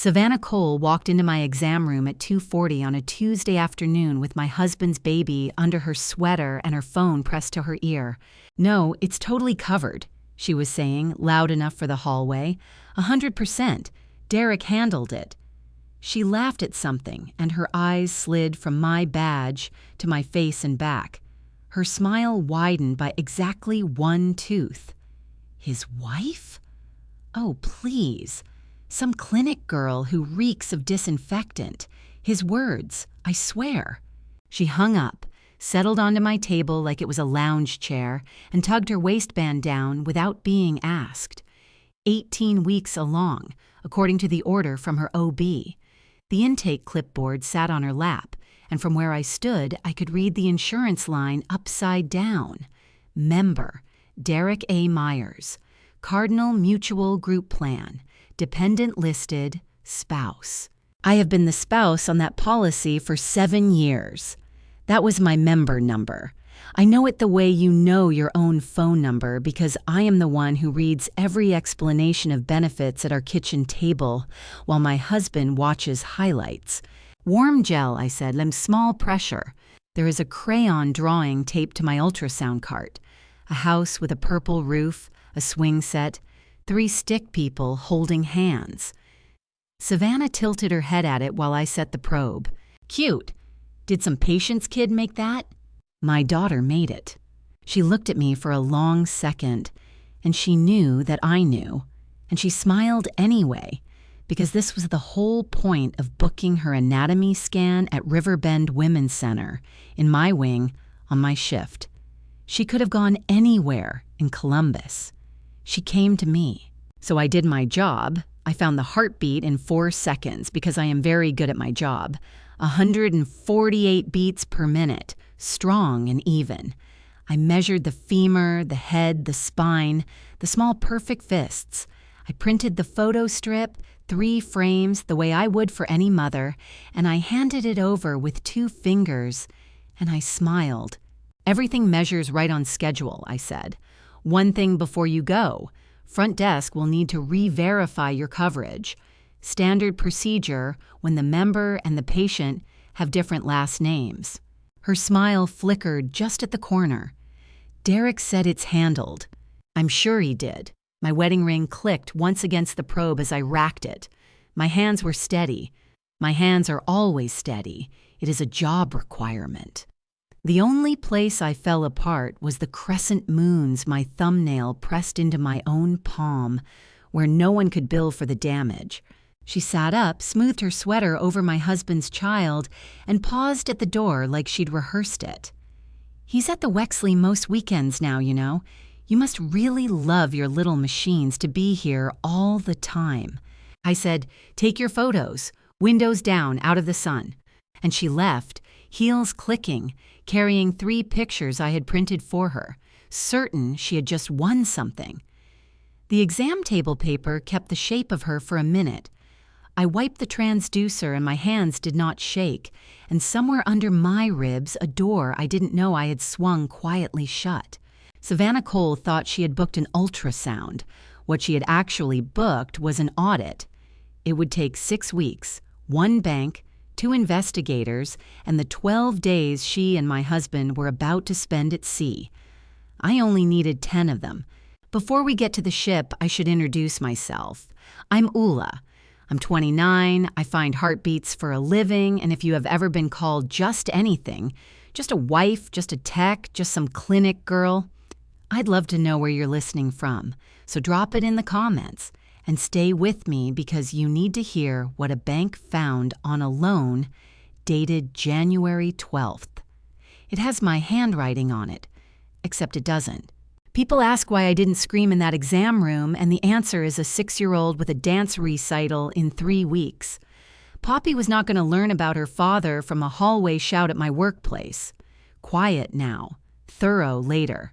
Savannah Cole walked into my exam room at 2:40 on a Tuesday afternoon with my husband's baby under her sweater and her phone pressed to her ear. "No, it's totally covered," she was saying, loud enough for the hallway. 100%. Derek handled it." She laughed at something, and her eyes slid from my badge to my face and back. Her smile widened by exactly one tooth. His wife? Oh, please. Some clinic girl who reeks of disinfectant. His words, I swear. She hung up, settled onto my table like it was a lounge chair, and tugged her waistband down without being asked. 18 weeks along, according to the order from her OB. The intake clipboard sat on her lap, and from where I stood, I could read the insurance line upside down. Member, Derek A. Myers. Cardinal Mutual Group Plan. Dependent listed, spouse. I have been the spouse on that policy for 7 years. That was my member number. I know it the way you know your own phone number because I am the one who reads every explanation of benefits at our kitchen table while my husband watches highlights. "Warm gel," I said, "small pressure." There is a crayon drawing taped to my ultrasound cart. A house with a purple roof, a swing set, 3 stick people holding hands. Savannah tilted her head at it while I set the probe. "Cute. Did some patient's kid make that?" "My daughter made it." She looked at me for a long second, and she knew that I knew, and she smiled anyway, because this was the whole point of booking her anatomy scan at Riverbend Women's Center, in my wing, on my shift. She could have gone anywhere in Columbus. She came to me. So I did my job. I found the heartbeat in 4 seconds because I am very good at my job. 148 beats per minute, strong and even. I measured the femur, the head, the spine, the small perfect fists. I printed the photo strip, 3 frames, the way I would for any mother, and I handed it over with 2 fingers, and I smiled. "Everything measures right on schedule," I said. "One thing before you go. Front desk will need to re-verify your coverage. Standard procedure when the member and the patient have different last names." Her smile flickered just at the corner. "Derek said it's handled." I'm sure he did. My wedding ring clicked once against the probe as I racked it. My hands were steady. My hands are always steady. It is a job requirement. The only place I fell apart was the crescent moons my thumbnail pressed into my own palm, where no one could bill for the damage. She sat up, smoothed her sweater over my husband's child, and paused at the door like she'd rehearsed it. "He's at the Wexley most weekends now, you know. You must really love your little machines to be here all the time." I said, "Take your photos, windows down, out of the sun." And she left, heels clicking, carrying 3 pictures I had printed for her, certain she had just won something. The exam table paper kept the shape of her for a minute. I wiped the transducer and my hands did not shake, and somewhere under my ribs a door I didn't know I had swung quietly shut. Savannah Cole thought she had booked an ultrasound. What she had actually booked was an audit. It would take 6 weeks, 1 bank, 2 investigators, and the 12 days she and my husband were about to spend at sea. I only needed 10 of them. Before we get to the ship, I should introduce myself. I'm Ulla. I'm 29, I find heartbeats for a living, and if you have ever been called just anything, just a wife, just a tech, just some clinic girl, I'd love to know where you're listening from. So drop it in the comments. And stay with me because you need to hear what a bank found on a loan dated January 12th. It has my handwriting on it, except it doesn't. People ask why I didn't scream in that exam room, and the answer is a 6-year-old with a dance recital in 3 weeks. Poppy was not going to learn about her father from a hallway shout at my workplace. Quiet now, thorough later.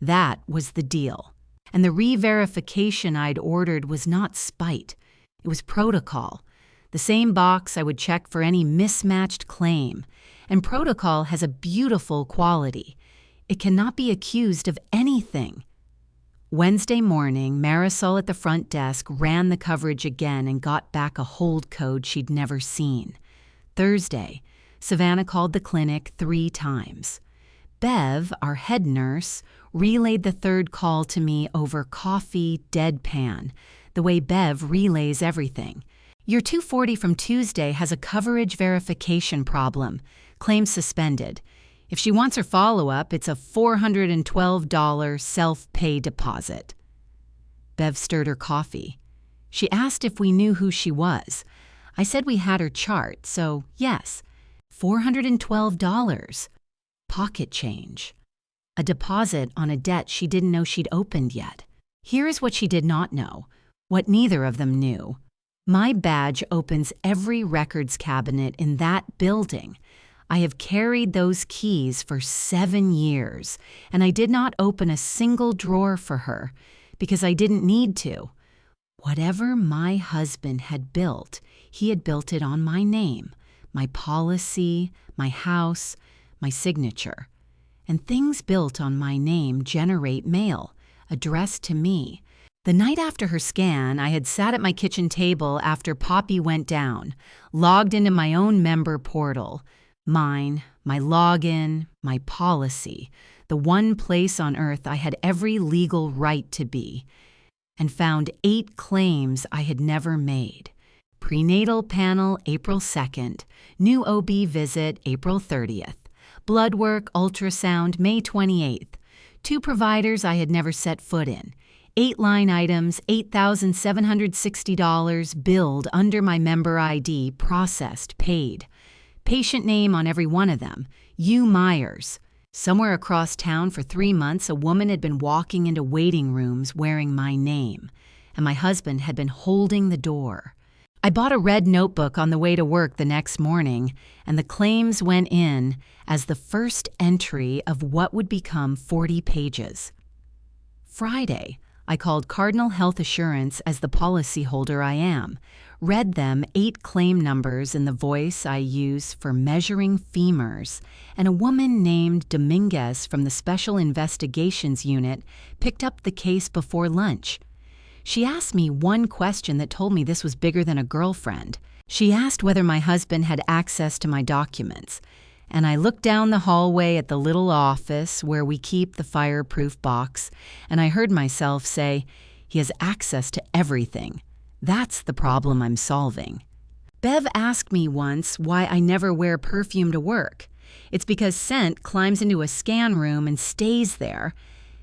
That was the deal. And the re-verification I'd ordered was not spite. It was protocol. The same box I would check for any mismatched claim. And protocol has a beautiful quality. It cannot be accused of anything. Wednesday morning, Marisol at the front desk ran the coverage again and got back a hold code she'd never seen. Thursday, Savannah called the clinic 3 times. Bev, our head nurse, relayed the third call to me over coffee deadpan, the way Bev relays everything. Your 240 from Tuesday has a coverage verification problem. Claim suspended. If she wants her follow-up, it's a $412 self-pay deposit. Bev stirred her coffee. She asked if we knew who she was. I said we had her chart, so yes. $412. Pocket change. A deposit on a debt she didn't know she'd opened yet. Here is what she did not know, what neither of them knew. My badge opens every records cabinet in that building. I have carried those keys for 7 years, and I did not open a single drawer for her because I didn't need to. Whatever my husband had built, he had built it on my name, my policy, my house, my signature. And things built on my name generate mail, addressed to me. The night after her scan, I had sat at my kitchen table after Poppy went down, logged into my own member portal. Mine, my login, my policy, the one place on earth I had every legal right to be, and found 8 claims I had never made. Prenatal panel, April 2nd. New OB visit, April 30th. Blood work, ultrasound, May 28th. 2 providers I had never set foot in. 8 line items, $8,760 billed under my member ID, processed, paid. Patient name on every one of them, U. Myers. Somewhere across town for 3 months, a woman had been walking into waiting rooms wearing my name, and my husband had been holding the door. I bought a red notebook on the way to work the next morning, and the claims went in as the first entry of what would become 40 pages. Friday, I called Cardinal Health Assurance as the policyholder I am, read them 8 claim numbers in the voice I use for measuring femurs, and a woman named Dominguez from the Special Investigations Unit picked up the case before lunch. She asked me one question that told me this was bigger than a girlfriend. She asked whether my husband had access to my documents, and I looked down the hallway at the little office where we keep the fireproof box, and I heard myself say, "He has access to everything. That's the problem I'm solving." Bev asked me once why I never wear perfume to work. It's because scent climbs into a scan room and stays there,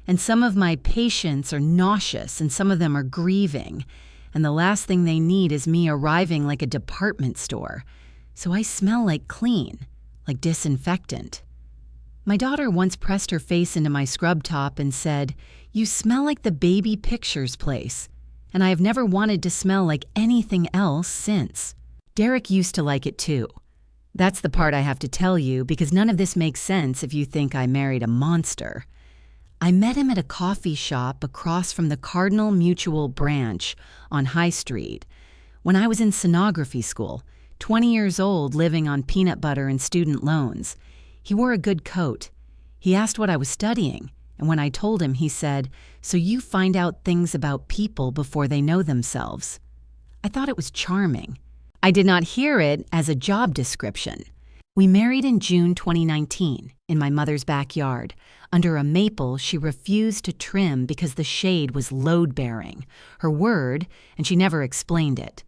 and some of my patients are nauseous and some of them are grieving, and the last thing they need is me arriving like a department store. So I smell like clean, like disinfectant. My daughter once pressed her face into my scrub top and said, "You smell like the baby pictures place," and I have never wanted to smell like anything else since. Derek used to like it too. That's the part I have to tell you because none of this makes sense if you think I married a monster. I met him at a coffee shop across from the Cardinal Mutual branch on High Street when I was in sonography school, 20 years old, living on peanut butter and student loans. He wore a good coat. He asked what I was studying, and when I told him, he said, "So you find out things about people before they know themselves." I thought it was charming. I did not hear it as a job description. We married in June 2019 in my mother's backyard, under a maple she refused to trim because the shade was load-bearing, her word, and she never explained it.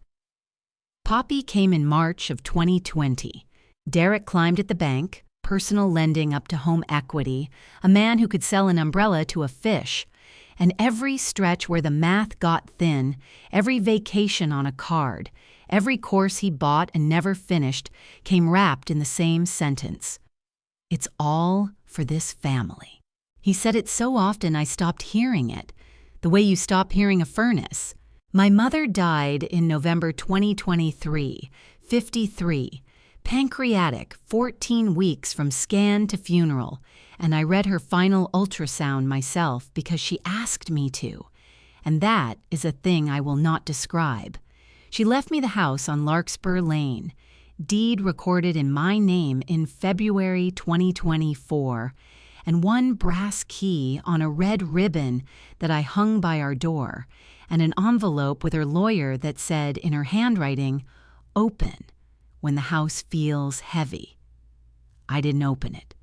Poppy came in March of 2020. Derek climbed at the bank, personal lending up to home equity, a man who could sell an umbrella to a fish, and every stretch where the math got thin, every vacation on a card, every course he bought and never finished came wrapped in the same sentence. "It's all for this family." He said it so often I stopped hearing it, the way you stop hearing a furnace. My mother died in November 2023, 53, pancreatic, 14 weeks from scan to funeral, and I read her final ultrasound myself because she asked me to, and that is a thing I will not describe. She left me the house on Larkspur Lane, deed recorded in my name in February 2024, and one brass key on a red ribbon that I hung by our door, and an envelope with her lawyer that said in her handwriting, "Open when the house feels heavy." I didn't open it.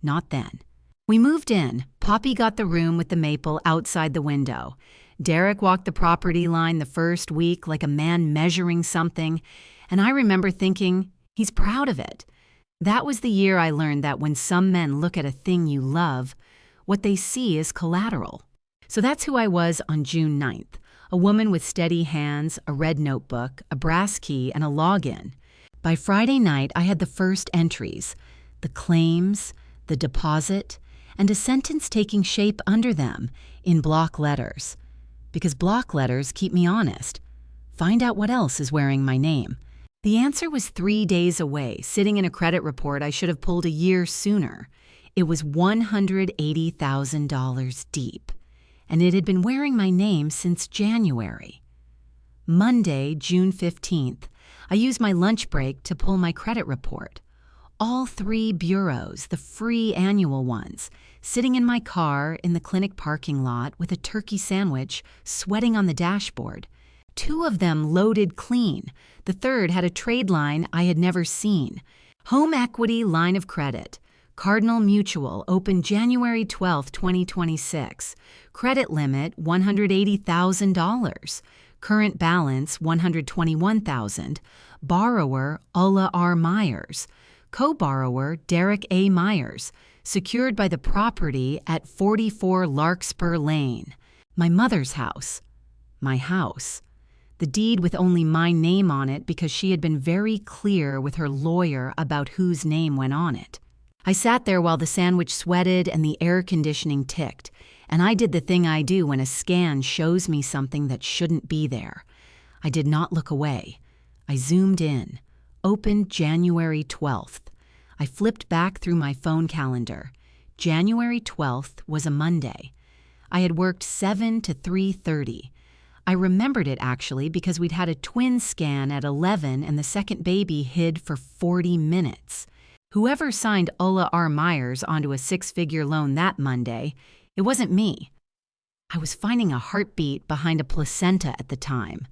Not then. We moved in. Poppy got the room with the maple outside the window. Derek walked the property line the first week like a man measuring something, and I remember thinking, he's proud of it. That was the year I learned that when some men look at a thing you love, what they see is collateral. So that's who I was on June 9th, a woman with steady hands, a red notebook, a brass key, and a login. By Friday night, I had the first entries, the claims, the deposit, and a sentence taking shape under them in block letters. Because block letters keep me honest. Find out what else is wearing my name. The answer was 3 days away, sitting in a credit report I should have pulled a year sooner. It was $180,000 deep, and it had been wearing my name since January. Monday, June 15th, I used my lunch break to pull my credit report. All 3 bureaus, the free annual ones, sitting in my car in the clinic parking lot with a turkey sandwich, sweating on the dashboard. 2 of them loaded clean. The third had a trade line I had never seen. Home equity line of credit. Cardinal Mutual opened January 12, 2026. Credit limit $180,000. Current balance $121,000. Borrower Ulla R. Myers. Co-borrower Derek A. Myers, secured by the property at 44 Larkspur Lane. My mother's house. My house. The deed with only my name on it because she had been very clear with her lawyer about whose name went on it. I sat there while the sandwich sweated and the air conditioning ticked, and I did the thing I do when a scan shows me something that shouldn't be there. I did not look away. I zoomed in. Opened January 12th. I flipped back through my phone calendar. January 12th was a Monday. I had worked 7 to 3:30. I remembered it actually because we'd had a twin scan at 11 and the second baby hid for 40 minutes. Whoever signed Ulla R. Myers onto a 6-figure loan that Monday, it wasn't me. I was finding a heartbeat behind a placenta at the time.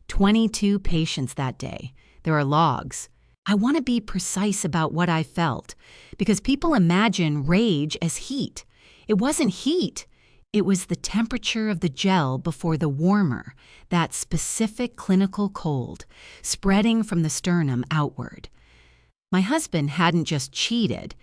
22 patients that day. There are logs. I want to be precise about what I felt, because people imagine rage as heat. It wasn't heat. It was the temperature of the gel before the warmer, that specific clinical cold, spreading from the sternum outward. My husband hadn't just cheated.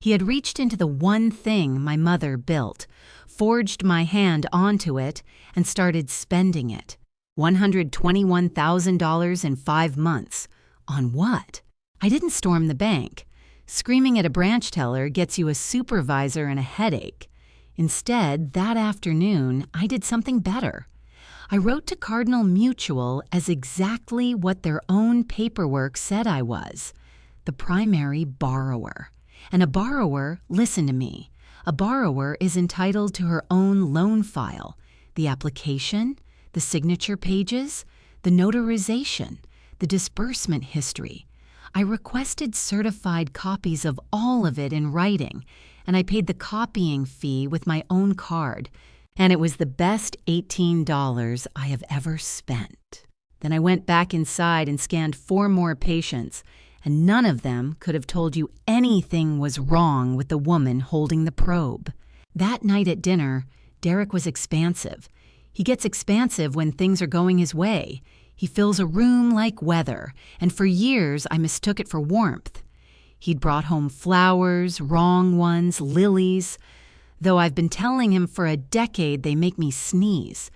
He had reached into the one thing my mother built, forged my hand onto it, and started spending it. $121,000 in 5 months. On what? I didn't storm the bank. Screaming at a branch teller gets you a supervisor and a headache. Instead, that afternoon, I did something better. I wrote to Cardinal Mutual as exactly what their own paperwork said I was, the primary borrower. And a borrower, listen to me, a borrower is entitled to her own loan file, the application, the signature pages, the notarization, the disbursement history. I requested certified copies of all of it in writing, and I paid the copying fee with my own card, and it was the best $18 I have ever spent. Then I went back inside and scanned 4 more patients, and none of them could have told you anything was wrong with the woman holding the probe. That night at dinner, Derek was expansive. He gets expansive when things are going his way. He fills a room like weather, and for years I mistook it for warmth. He'd brought home flowers, wrong ones, lilies, though I've been telling him for a decade they make me sneeze.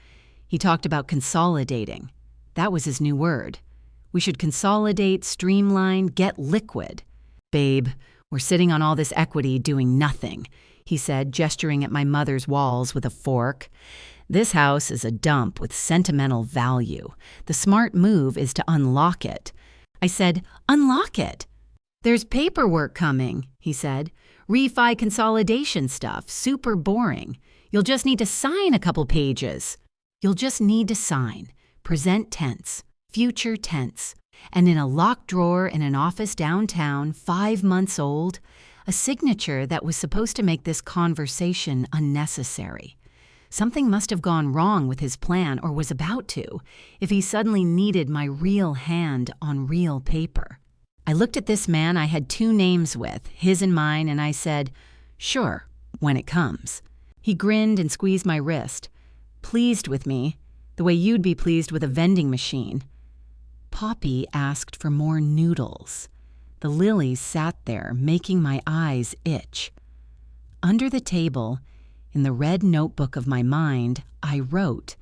He talked about consolidating. That was his new word. We should consolidate, streamline, get liquid. Babe, we're sitting on all this equity doing nothing, he said, gesturing at my mother's walls with a fork. This house is a dump with sentimental value. The smart move is to unlock it. I said, unlock it. There's paperwork coming, he said. Refi consolidation stuff, super boring. You'll just need to sign a couple pages. You'll just need to sign. Present tense, future tense. And in a locked drawer in an office downtown, 5 months old, a signature that was supposed to make this conversation unnecessary. Something must have gone wrong with his plan, or was about to, if he suddenly needed my real hand on real paper. I looked at this man I had 2 names with, his and mine, and I said, "Sure, when it comes." He grinned and squeezed my wrist, pleased with me, the way you'd be pleased with a vending machine. Poppy asked for more noodles. The lilies sat there, making my eyes itch. Under the table, in the red notebook of my mind, I wrote,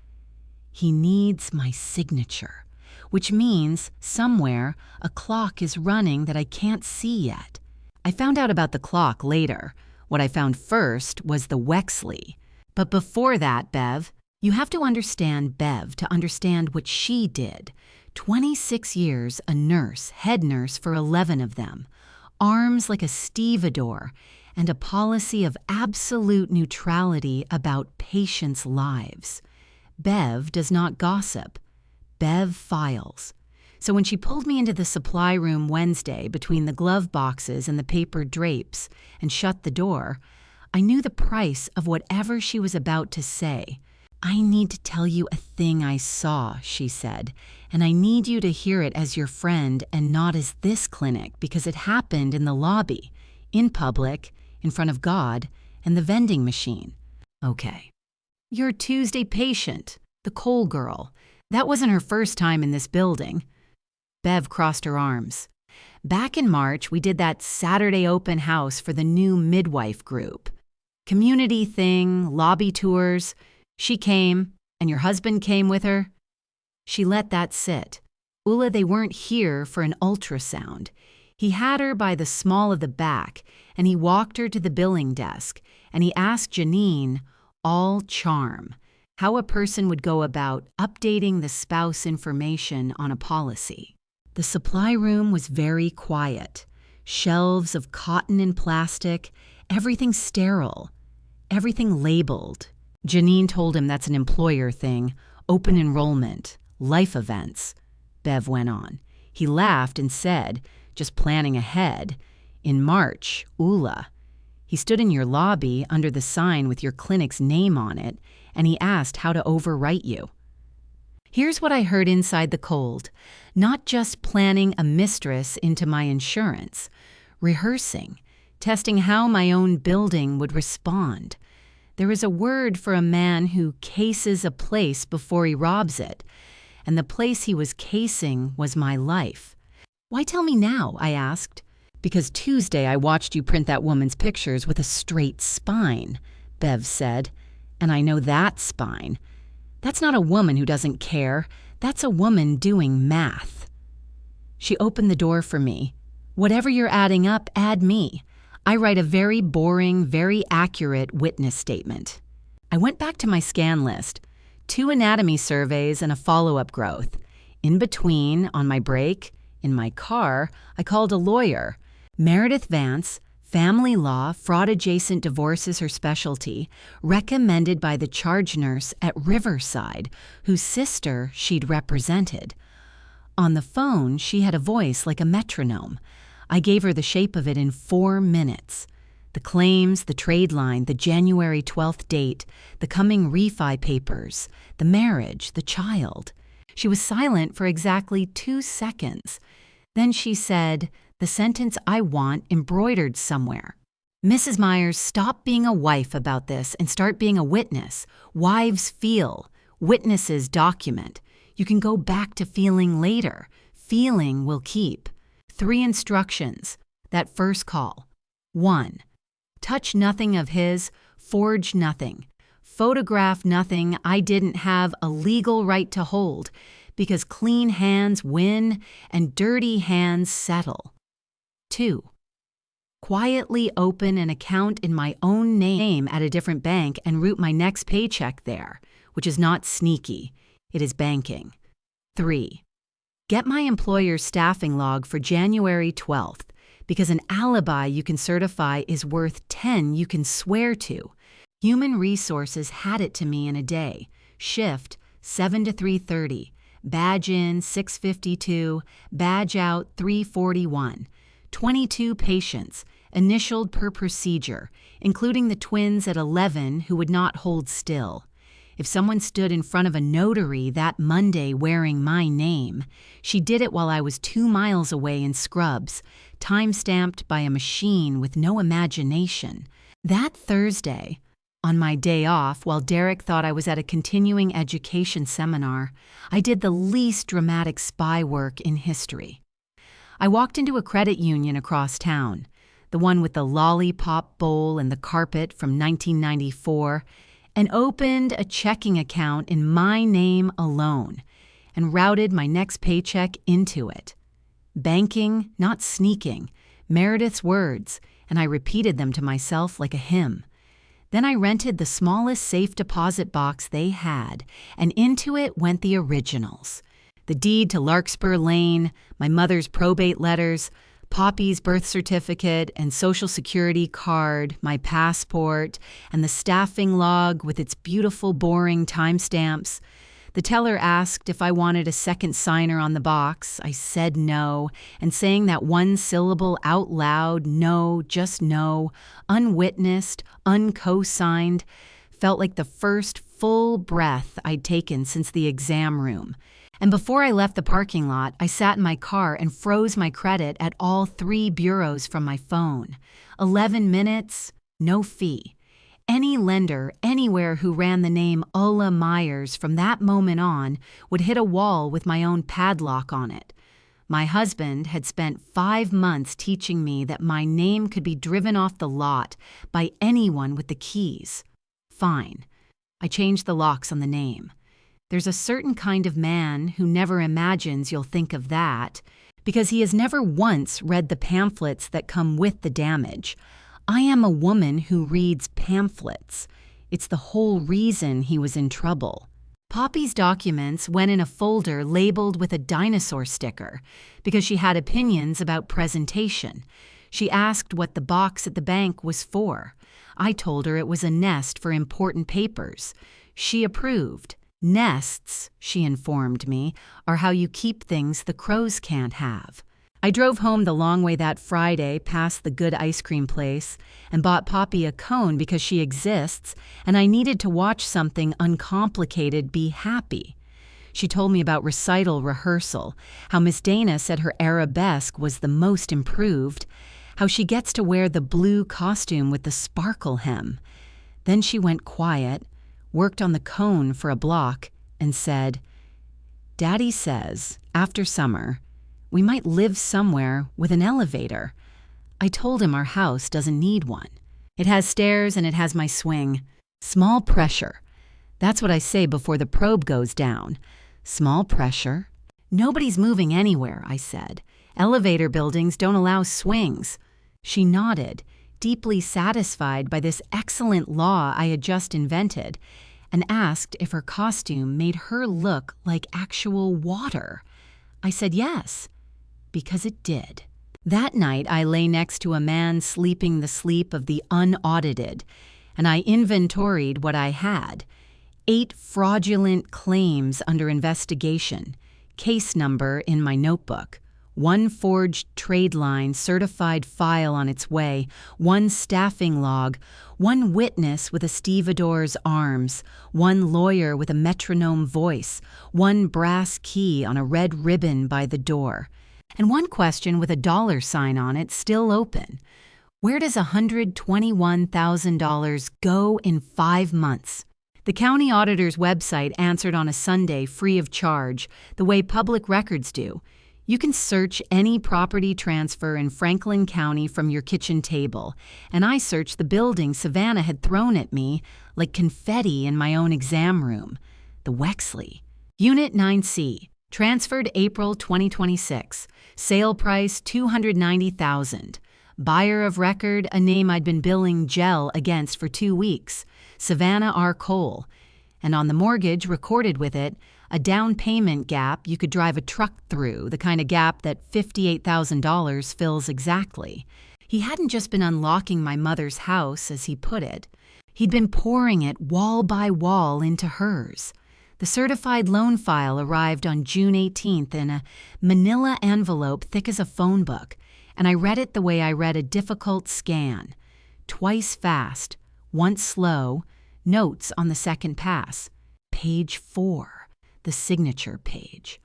"He needs my signature," which means somewhere a clock is running that I can't see yet. I found out about the clock later. What I found first was the Wexley. But before that, Bev, you have to understand Bev to understand what she did. 26 years a nurse, head nurse for 11 of them, arms like a stevedore, and a policy of absolute neutrality about patients' lives. Bev does not gossip. Bev files. So when she pulled me into the supply room Wednesday between the glove boxes and the paper drapes and shut the door, I knew the price of whatever she was about to say. "I need to tell you a thing I saw," she said, "and I need you to hear it as your friend and not as this clinic, because it happened in the lobby, in public, in front of God, and the vending machine." Okay. Your Tuesday patient, the Cole girl. That wasn't her first time in this building. Bev crossed her arms. Back in March, we did that Saturday open house for the new midwife group. Community thing, lobby tours. She came, and your husband came with her. She let that sit. Ulla, they weren't here for an ultrasound. He had her by the small of the back, and he walked her to the billing desk, and he asked Janine, all charm, how a person would go about updating the spouse information on a policy. The supply room was very quiet. Shelves of cotton and plastic, everything sterile, everything labeled. Janine told him that's an employer thing, open enrollment, life events. Bev went on. He laughed and said, just planning ahead, in March, Ulla. He stood in your lobby under the sign with your clinic's name on it, and he asked how to overwrite you. Here's what I heard inside the cold. Not just planning a mistress into my insurance, rehearsing, testing how my own building would respond. There is a word for a man who cases a place before he robs it, and the place he was casing was my life. "Why tell me now?" I asked. "Because Tuesday I watched you print that woman's pictures with a straight spine," Bev said, "and I know that spine. That's not a woman who doesn't care. That's a woman doing math." She opened the door for me. "Whatever you're adding up, add me. I write a very boring, very accurate witness statement." I went back to my scan list. 2 anatomy surveys and a follow-up growth. In between, on my break, in my car, I called a lawyer. Meredith Vance, family law, fraud-adjacent divorce is her specialty, recommended by the charge nurse at Riverside, whose sister she'd represented. On the phone, she had a voice like a metronome. I gave her the shape of it in 4 minutes. The claims, the trade line, the January 12th date, the coming refi papers, the marriage, the child. She was silent for exactly 2 seconds. Then she said, the sentence I want embroidered somewhere. "Mrs. Myers, stop being a wife about this and start being a witness. Wives feel. Witnesses document. You can go back to feeling later. Feeling will keep." 3 instructions. That first call. 1. Touch nothing of his, forge nothing. Photograph nothing I didn't have a legal right to hold, because clean hands win and dirty hands settle. 2. Quietly open an account in my own name at a different bank and route my next paycheck there, which is not sneaky. It is banking. 3. Get my employer's staffing log for January 12th, because an alibi you can certify is worth 10 you can swear to. Human Resources had it to me in a day. Shift, 7 to 3:30. Badge in, 6:52. Badge out, 3:41. 22 patients. initialed per procedure, including the twins at 11 who would not hold still. If someone stood in front of a notary that Monday wearing my name, she did it while I was 2 miles away in Scrubs, time-stamped by a machine with no imagination. That Thursday, on my day off, while Derek thought I was at a continuing education seminar, I did the least dramatic spy work in history. I walked into a credit union across town, the one with the lollipop bowl and the carpet from 1994, and opened a checking account in my name alone and routed my next paycheck into it. Banking, not sneaking, Meredith's words, and I repeated them to myself like a hymn. Then I rented the smallest safe deposit box they had, and into it went the originals. The deed to Larkspur Lane, my mother's probate letters, Poppy's birth certificate and social security card, my passport, and the staffing log with its beautiful, boring timestamps. The teller asked if I wanted a second signer on the box. I said no, and saying that one syllable out loud, no, just no, unwitnessed, unco-signed, felt like the first full breath I'd taken since the exam room. And before I left the parking lot, I sat in my car and froze my credit at all 3 bureaus from my phone. 11 minutes, no fee. Any lender anywhere who ran the name Ulla Myers from that moment on would hit a wall with my own padlock on it. My husband had spent 5 months teaching me that my name could be driven off the lot by anyone with the keys. Fine. I changed the locks on the name. There's a certain kind of man who never imagines you'll think of that, because he has never once read the pamphlets that come with the damage. I am a woman who reads pamphlets. It's the whole reason he was in trouble. Poppy's documents went in a folder labeled with a dinosaur sticker because she had opinions about presentation. She asked what the box at the bank was for. I told her it was a nest for important papers. She approved. Nests, she informed me, are how you keep things the crows can't have. I drove home the long way that Friday past the good ice cream place and bought Poppy a cone because she exists and I needed to watch something uncomplicated be happy. She told me about recital rehearsal, how Miss Dana said her arabesque was the most improved, how she gets to wear the blue costume with the sparkle hem. Then she went quiet, worked on the cone for a block, and said, "Daddy says, after summer, we might live somewhere with an elevator." I told him our house doesn't need one. It has stairs and it has my swing. Small pressure. That's what I say before the probe goes down. Small pressure. Nobody's moving anywhere, I said. Elevator buildings don't allow swings. She nodded, deeply satisfied by this excellent law I had just invented, and asked if her costume made her look like actual water. I said yes, because it did. That night, I lay next to a man sleeping the sleep of the unaudited, and I inventoried what I had. 8 fraudulent claims under investigation, case number in my notebook. 1 forged trade line certified file on its way, 1 staffing log, 1 witness with a stevedore's arms, 1 lawyer with a metronome voice, 1 brass key on a red ribbon by the door, and 1 question with a dollar sign on it still open. Where does $121,000 go in 5 months? The county auditor's website answered on a Sunday free of charge, the way public records do. You can search any property transfer in Franklin County from your kitchen table, and I searched the building Savannah had thrown at me like confetti in my own exam room. The Wexley. Unit 9C. Transferred April 2026. Sale price $290,000. Buyer of record, a name I'd been billing Gel against for 2 weeks. Savannah R. Cole. And on the mortgage recorded with it, a down payment gap you could drive a truck through, the kind of gap that $58,000 fills exactly. He hadn't just been unlocking my mother's house, as he put it. He'd been pouring it wall by wall into hers. The certified loan file arrived on June 18th in a manila envelope thick as a phone book, and I read it the way I read a difficult scan. Twice fast, once slow, notes on the second pass. Page 4, the signature page.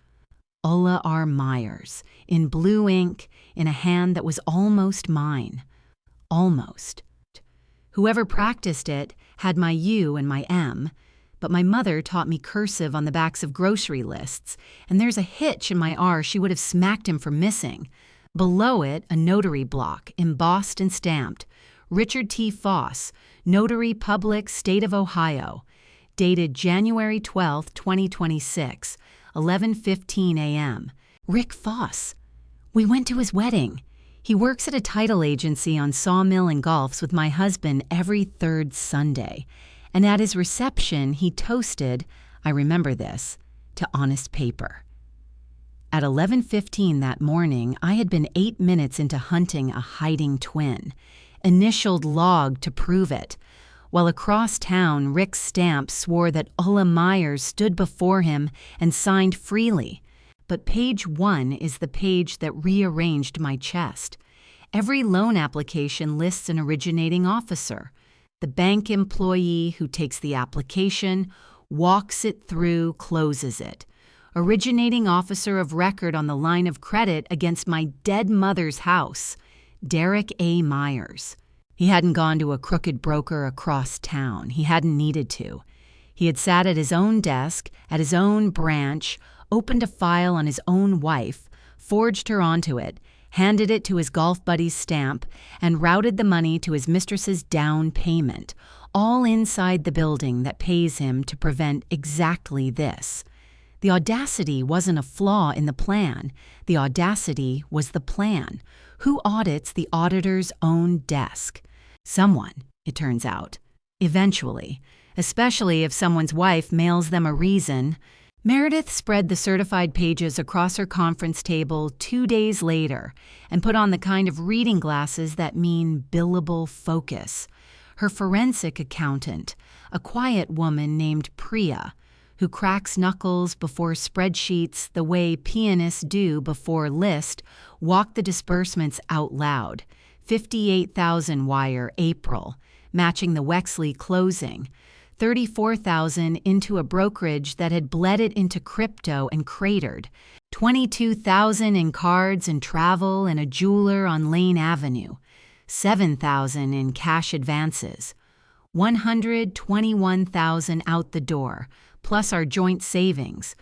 Ulla R. Myers, in blue ink, in a hand that was almost mine. Almost. Whoever practiced it had my U and my M, but my mother taught me cursive on the backs of grocery lists, and there's a hitch in my R she would have smacked him for missing. Below it, a notary block, embossed and stamped. Richard T. Foss, Notary Public, State of Ohio. Dated January 12, 2026, 11:15 a.m. Rick Foss. We went to his wedding. He works at a title agency on Sawmill and Golfs with my husband every third Sunday. And at his reception, he toasted, I remember this, to honest paper. At 11:15 that morning, I had been 8 minutes into hunting a hiding twin, initialed log to prove it, while across town, Rick Stamp swore that Ulla Myers stood before him and signed freely. But page 1 is the page that rearranged my chest. Every loan application lists an originating officer, the bank employee who takes the application, walks it through, closes it. Originating officer of record on the line of credit against my dead mother's house, Derek A. Myers. He hadn't gone to a crooked broker across town. He hadn't needed to. He had sat at his own desk, at his own branch, opened a file on his own wife, forged her onto it, handed it to his golf buddy's stamp, and routed the money to his mistress's down payment, all inside the building that pays him to prevent exactly this. The audacity wasn't a flaw in the plan. The audacity was the plan. Who audits the auditor's own desk? Someone, it turns out. Eventually, especially if someone's wife mails them a reason. Meredith spread the certified pages across her conference table 2 days later and put on the kind of reading glasses that mean billable focus. Her forensic accountant, a quiet woman named Priya, who cracks knuckles before spreadsheets the way pianists do before Liszt, walked the disbursements out loud. 58,000 wire April, matching the Wexley closing. 34,000 into a brokerage that had bled it into crypto and cratered. 22,000 in cards and travel and a jeweler on Lane Avenue. 7,000 in cash advances. 121,000 out the door, plus our joint savings,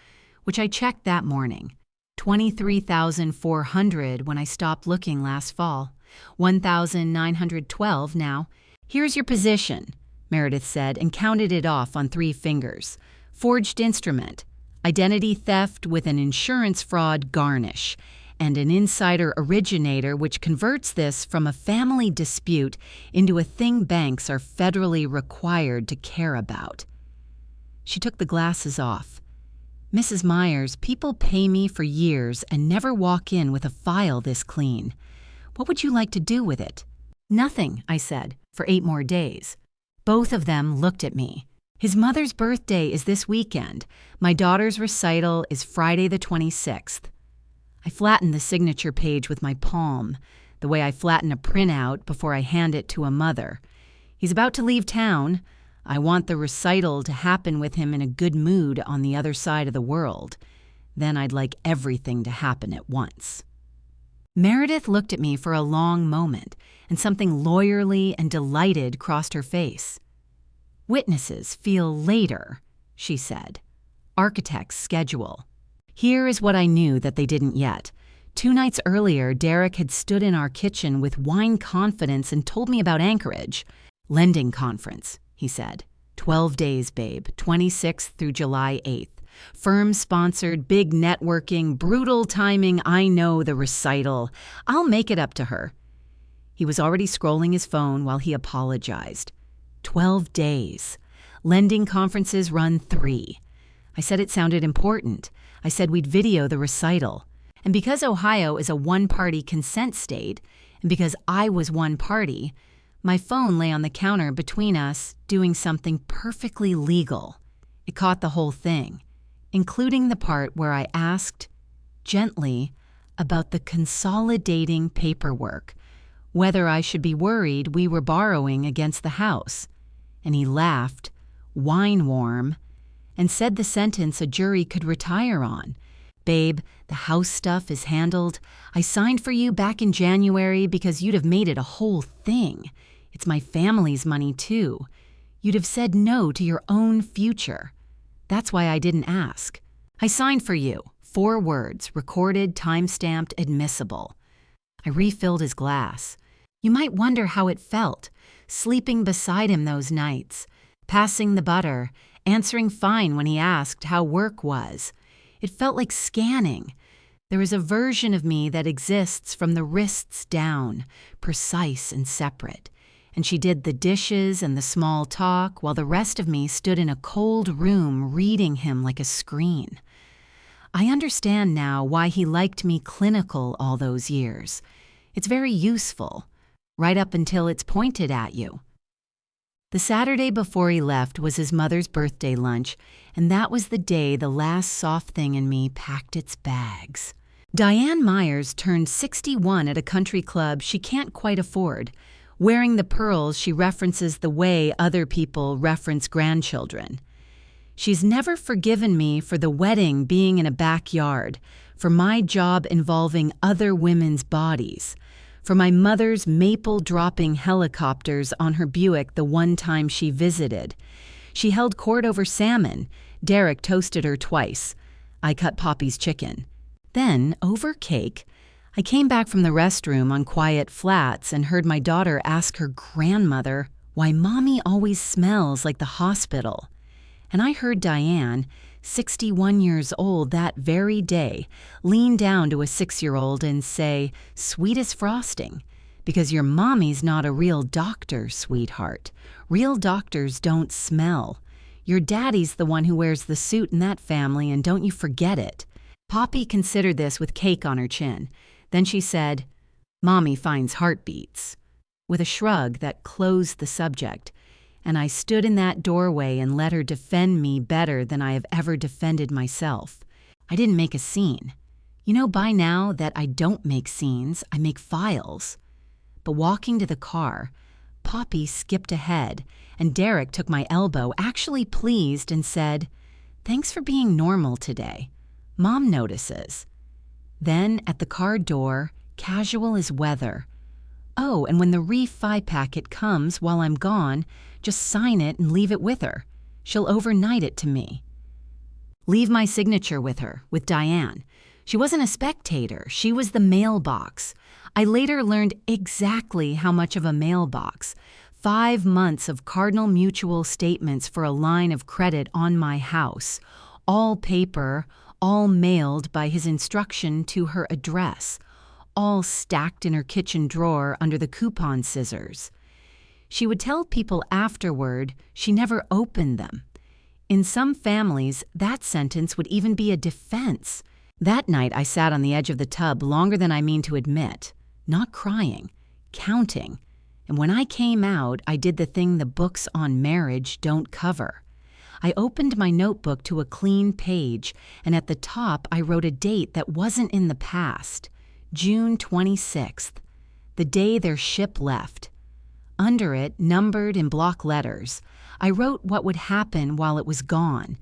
which I checked that morning. 23,400 when I stopped looking last fall. 1,912 now. Here's your position, Meredith said, and counted it off on 3 fingers. Forged instrument, identity theft with an insurance fraud garnish, and an insider originator which converts this from a family dispute into a thing banks are federally required to care about. She took the glasses off. Mrs. Myers, people pay me for years and never walk in with a file this clean. What would you like to do with it? Nothing, I said, for 8 more days. Both of them looked at me. His mother's birthday is this weekend. My daughter's recital is Friday the 26th. I flattened the signature page with my palm, the way I flatten a printout before I hand it to a mother. He's about to leave town. I want the recital to happen with him in a good mood on the other side of the world. Then I'd like everything to happen at once. Meredith looked at me for a long moment, and something lawyerly and delighted crossed her face. Witnesses feel later, she said. Architects schedule. Here is what I knew that they didn't yet. 2 nights earlier, Derek had stood in our kitchen with wine confidence and told me about Anchorage. Lending conference, he said. 12 days, babe, 26th through July 8th. Firm-sponsored, big networking, brutal timing, I know the recital. I'll make it up to her. He was already scrolling his phone while he apologized. 12 days. Lending conferences run 3. I said it sounded important. I said we'd video the recital. And because Ohio is a one-party consent state, and because I was one party, my phone lay on the counter between us doing something perfectly legal. It caught the whole thing. including the part where I asked, gently, about the consolidating paperwork, whether I should be worried we were borrowing against the house. And he laughed, wine-warm, and said the sentence a jury could retire on. Babe, the house stuff is handled. I signed for you back in January because you'd have made it a whole thing. It's my family's money, too. You'd have said no to your own future. That's why I didn't ask. I signed for you. 4 words, recorded, time-stamped, admissible. I refilled his glass. You might wonder how it felt, sleeping beside him those nights, passing the butter, answering fine when he asked how work was. It felt like scanning. There is a version of me that exists from the wrists down, precise and separate. And she did the dishes and the small talk while the rest of me stood in a cold room reading him like a screen. I understand now why he liked me clinical all those years. It's very useful, right up until it's pointed at you. The Saturday before he left was his mother's birthday lunch, and that was the day the last soft thing in me packed its bags. Diane Myers turned 61 at a country club she can't quite afford. Wearing the pearls, she references the way other people reference grandchildren. She's never forgiven me for the wedding being in a backyard, for my job involving other women's bodies, for my mother's maple-dropping helicopters on her Buick the one time she visited. She held court over salmon. Derek toasted her twice. I cut Poppy's chicken. Then, over cake, I came back from the restroom on quiet flats and heard my daughter ask her grandmother why Mommy always smells like the hospital. And I heard Diane, 61 years old that very day, lean down to a 6-year-old and say, "Sweet as frosting, because your mommy's not a real doctor, sweetheart. Real doctors don't smell. Your daddy's the one who wears the suit in that family, and don't you forget it." Poppy considered this with cake on her chin. Then she said, "Mommy finds heartbeats," with a shrug that closed the subject. And I stood in that doorway and let her defend me better than I have ever defended myself. I didn't make a scene. You know by now that I don't make scenes, I make files. But walking to the car, Poppy skipped ahead, and Derek took my elbow, actually pleased, and said, "Thanks for being normal today. Mom notices." Then, at the car door, casual as weather, "Oh, and when the Refi packet comes while I'm gone, just sign it and leave it with her. She'll overnight it to me." Leave my signature with her, with Diane. She wasn't a spectator, she was the mailbox. I later learned exactly how much of a mailbox. 5 months of Cardinal Mutual statements for a line of credit on my house. All paper, all mailed by his instruction to her address. All stacked in her kitchen drawer under the coupon scissors. She would tell people afterward she never opened them. In some families, that sentence would even be a defense. That night I sat on the edge of the tub longer than I mean to admit, not crying, counting. And when I came out, I did the thing the books on marriage don't cover. I opened my notebook to a clean page, and at the top I wrote a date that wasn't in the past. June 26th, the day their ship left. Under it, numbered in block letters, I wrote what would happen while it was gone,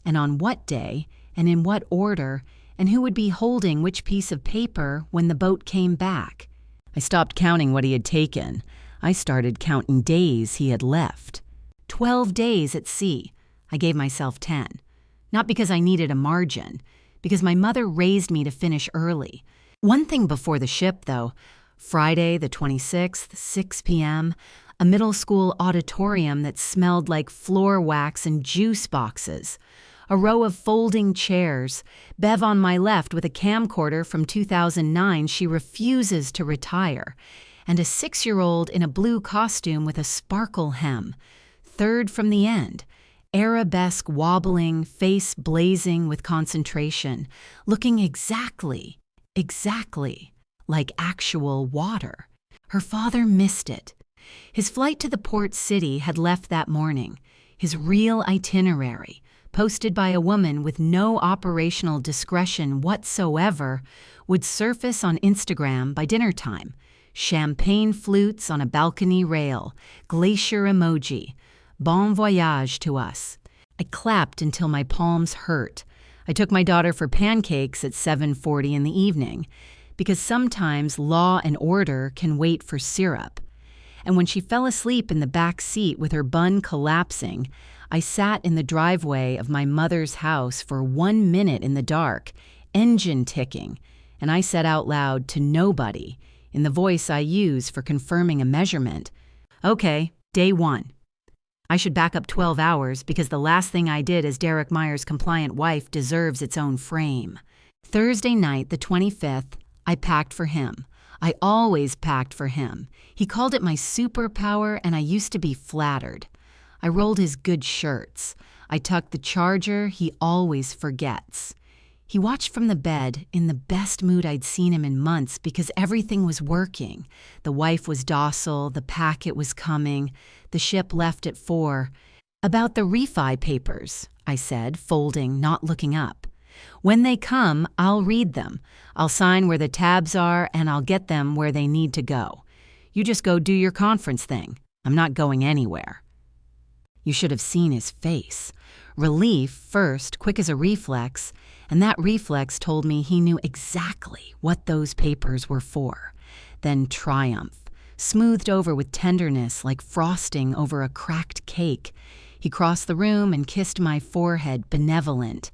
and on what day, and in what order, and who would be holding which piece of paper when the boat came back. I stopped counting what he had taken. I started counting days he had left. 12 days at sea. I gave myself 10. Not because I needed a margin, because my mother raised me to finish early. One thing before the ship, though. Friday the 26th, 6 p.m., a middle school auditorium that smelled like floor wax and juice boxes. A row of folding chairs. Bev on my left with a camcorder from 2009 she refuses to retire. And a 6-year-old in a blue costume with a sparkle hem. Third from the end. Arabesque wobbling, face blazing with concentration, looking exactly like actual water. Her father missed it. His flight to the port city had left that morning, his real itinerary, posted by a woman with no operational discretion whatsoever, would surface on Instagram by dinner time. Champagne flutes on a balcony rail, glacier emoji, bon voyage to us. I clapped until my palms hurt. I took my daughter for pancakes at 7:40 in the evening, because sometimes law and order can wait for syrup. And when she fell asleep in the back seat with her bun collapsing, I sat in the driveway of my mother's house for 1 minute in the dark, engine ticking, and I said out loud to nobody, in the voice I use for confirming a measurement, "Okay, day 1. I should back up 12 hours because the last thing I did as Derek Meyer's compliant wife deserves its own frame." Thursday night, the 25th, I packed for him. I always packed for him. He called it my superpower, and I used to be flattered. I rolled his good shirts. I tucked the charger he always forgets. He watched from the bed, in the best mood I'd seen him in months because everything was working. The wife was docile, the packet was coming, the ship left at 4. "About the refi papers," I said, folding, not looking up. "When they come, I'll read them. I'll sign where the tabs are, and I'll get them where they need to go. You just go do your conference thing. I'm not going anywhere." You should have seen his face. Relief first, quick as a reflex, and that reflex told me he knew exactly what those papers were for. Then triumph, smoothed over with tenderness like frosting over a cracked cake. He crossed the room and kissed my forehead, benevolent.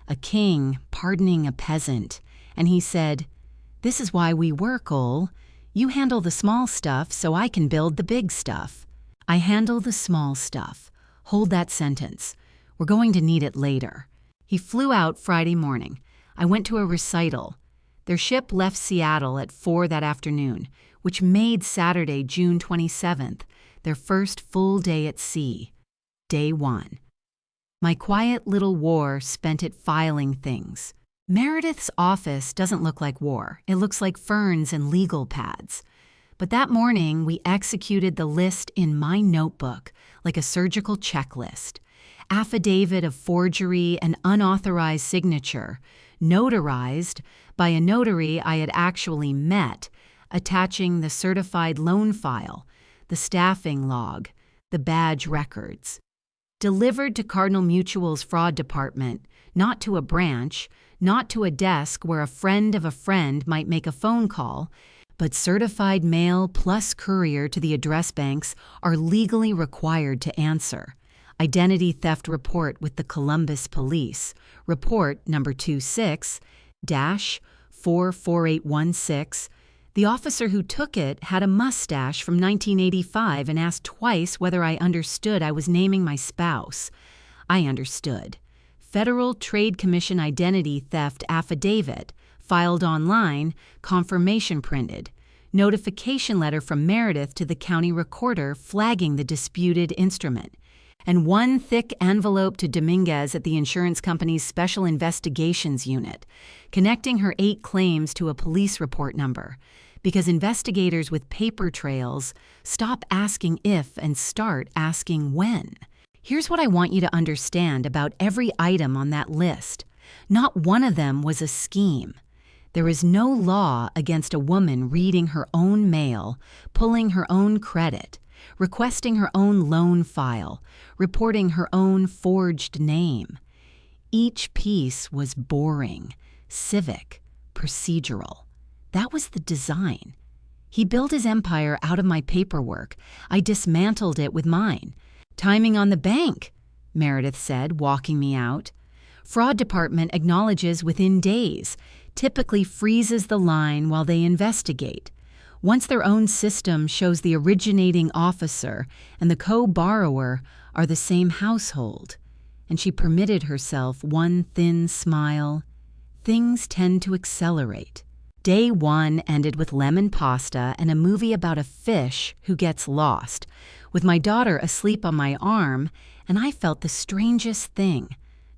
A king pardoning a peasant. And he said, "This is why we work, Ulla. You handle the small stuff so I can build the big stuff." I handle the small stuff. Hold that sentence. We're going to need it later. He flew out Friday morning. I went to a recital. Their ship left Seattle at 4 that afternoon, which made Saturday, June 27th, their first full day at sea. Day 1. My quiet little war spent it filing things. Meredith's office doesn't look like war. It looks like ferns and legal pads. But that morning, we executed the list in my notebook like a surgical checklist. Affidavit of forgery and unauthorized signature, notarized by a notary I had actually met, attaching the certified loan file, the staffing log, the badge records. Delivered to Cardinal Mutual's fraud department, not to a branch, not to a desk where a friend of a friend might make a phone call, but certified mail plus courier to the address banks are legally required to answer. Identity theft report with the Columbus Police, report number 26-44816. The officer who took it had a mustache from 1985 and asked twice whether I understood I was naming my spouse. I understood. Federal Trade Commission identity theft affidavit, filed online, confirmation printed. Notification letter from Meredith to the county recorder flagging the disputed instrument. And one thick envelope to Dominguez at the insurance company's Special Investigations Unit, connecting her 8 claims to a police report number. Because investigators with paper trails stop asking if and start asking when. Here's what I want you to understand about every item on that list. Not one of them was a scheme. There is no law against a woman reading her own mail, pulling her own credit, requesting her own loan file, reporting her own forged name. Each piece was boring, civic, procedural. That was the design. He built his empire out of my paperwork. I dismantled it with mine. "Timing on the bank," Meredith said, walking me out. "Fraud department acknowledges within days, typically freezes the line while they investigate. Once their own system shows the originating officer and the co-borrower are the same household." And she permitted herself one thin smile. Things tend to accelerate. Day 1 ended with lemon pasta and a movie about a fish who gets lost, with my daughter asleep on my arm, and I felt the strangest thing.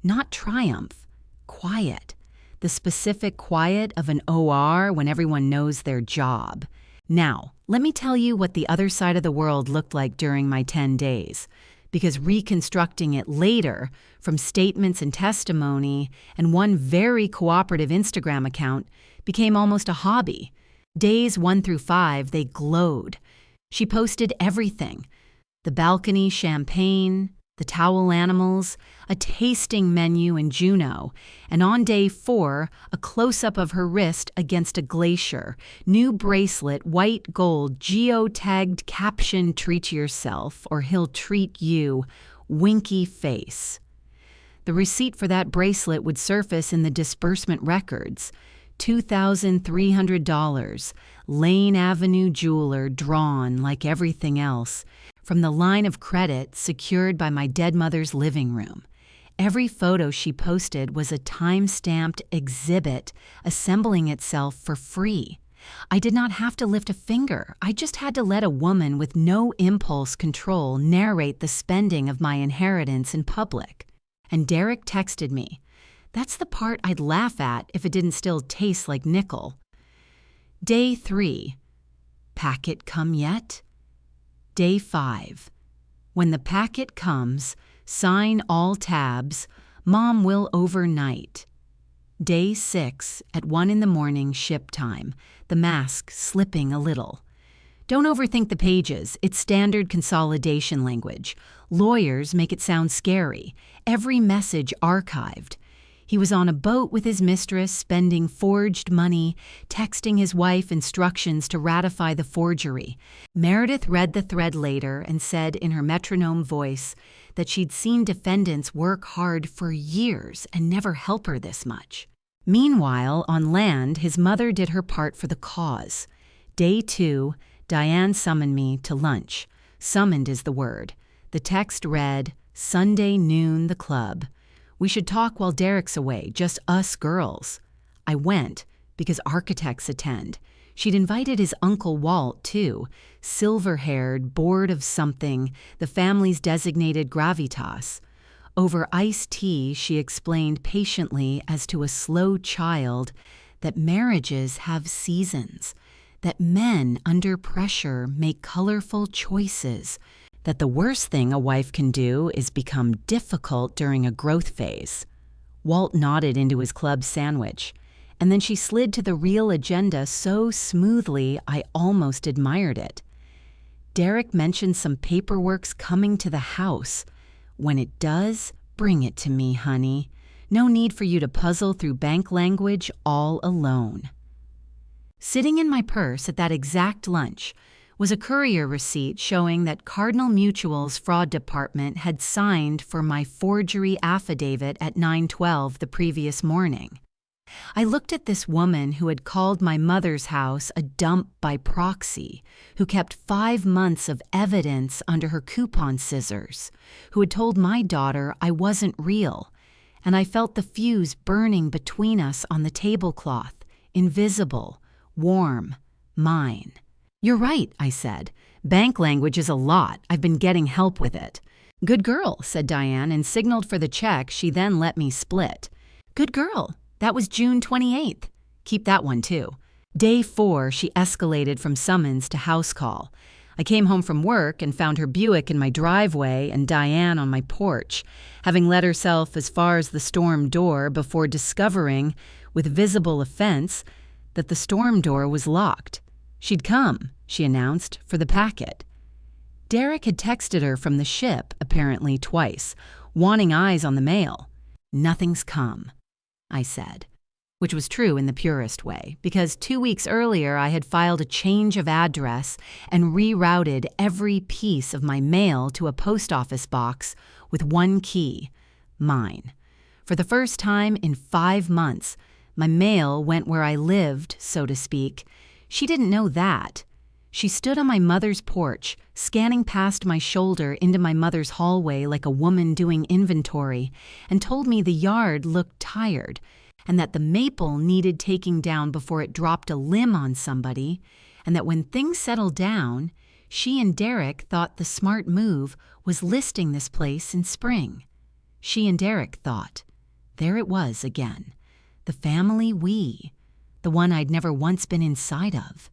Not triumph, quiet. The specific quiet of an OR when everyone knows their job. Now, let me tell you what the other side of the world looked like during my 10 days. because reconstructing it later from statements and testimony and one very cooperative Instagram account became almost a hobby. Days 1 through 5, they glowed. She posted everything: the balcony champagne, the towel animals, a tasting menu in Juneau, and on day 4, a close-up of her wrist against a glacier, new bracelet, white gold, geo-tagged caption, "Treat yourself or he'll treat you," winky face. The receipt for that bracelet would surface in the disbursement records. $2,300, Lane Avenue jeweler, drawn like everything else from the line of credit secured by my dead mother's living room. Every photo she posted was a time-stamped exhibit assembling itself for free. I did not have to lift a finger. I just had to let a woman with no impulse control narrate the spending of my inheritance in public. And Derek texted me. That's the part I'd laugh at if it didn't still taste like nickel. Day 3. Packet come yet? Day 5. When the packet comes, sign all tabs. Mom will overnight. Day 6. At 1 in the morning, ship time. The mask slipping a little. Don't overthink the pages. It's standard consolidation language. Lawyers make it sound scary. Every message archived. He was on a boat with his mistress, spending forged money, texting his wife instructions to ratify the forgery. Meredith read the thread later and said in her metronome voice that she'd seen defendants work hard for years and never help her this much. Meanwhile, on land, his mother did her part for the cause. Day 2, Diane summoned me to lunch. Summoned is the word. The text read, "Sunday noon, the club. We should talk while Derek's away, just us girls." I went, because architects attend. She'd invited his Uncle Walt, too, silver-haired, bored of something, the family's designated gravitas. Over iced tea, she explained patiently as to a slow child that marriages have seasons, that men under pressure make colorful choices, that the worst thing a wife can do is become difficult during a growth phase. Walt nodded into his club sandwich, and then she slid to the real agenda so smoothly I almost admired it. Derek mentioned some paperwork's coming to the house. When it does, bring it to me, honey. No need for you to puzzle through bank language all alone. Sitting in my purse at that exact lunch was a courier receipt showing that Cardinal Mutual's fraud department had signed for my forgery affidavit at 9:12 the previous morning. I looked at this woman who had called my mother's house a dump by proxy, who kept 5 months of evidence under her coupon scissors, who had told my daughter I wasn't real, and I felt the fuse burning between us on the tablecloth, invisible, warm, mine. "You're right," I said. "Bank language is a lot. I've been getting help with it." "Good girl," said Diane, and signaled for the check she then let me split. "Good girl. That was June 28th. Keep that one, too." Day 4, she escalated from summons to house call. I came home from work and found her Buick in my driveway and Diane on my porch, having let herself as far as the storm door before discovering, with visible offense, that the storm door was locked. She'd come, she announced, for the packet. Derek had texted her from the ship, apparently twice, wanting eyes on the mail. "Nothing's come," I said, which was true in the purest way, because 2 weeks earlier I had filed a change of address and rerouted every piece of my mail to a post office box with one key, mine. For the first time in 5 months, my mail went where I lived, so to speak. She didn't know that. She stood on my mother's porch, scanning past my shoulder into my mother's hallway like a woman doing inventory, and told me the yard looked tired, and that the maple needed taking down before it dropped a limb on somebody, and that when things settled down, she and Derek thought the smart move was listing this place in spring. She and Derek thought. There it was again. The family we. The one I'd never once been inside of.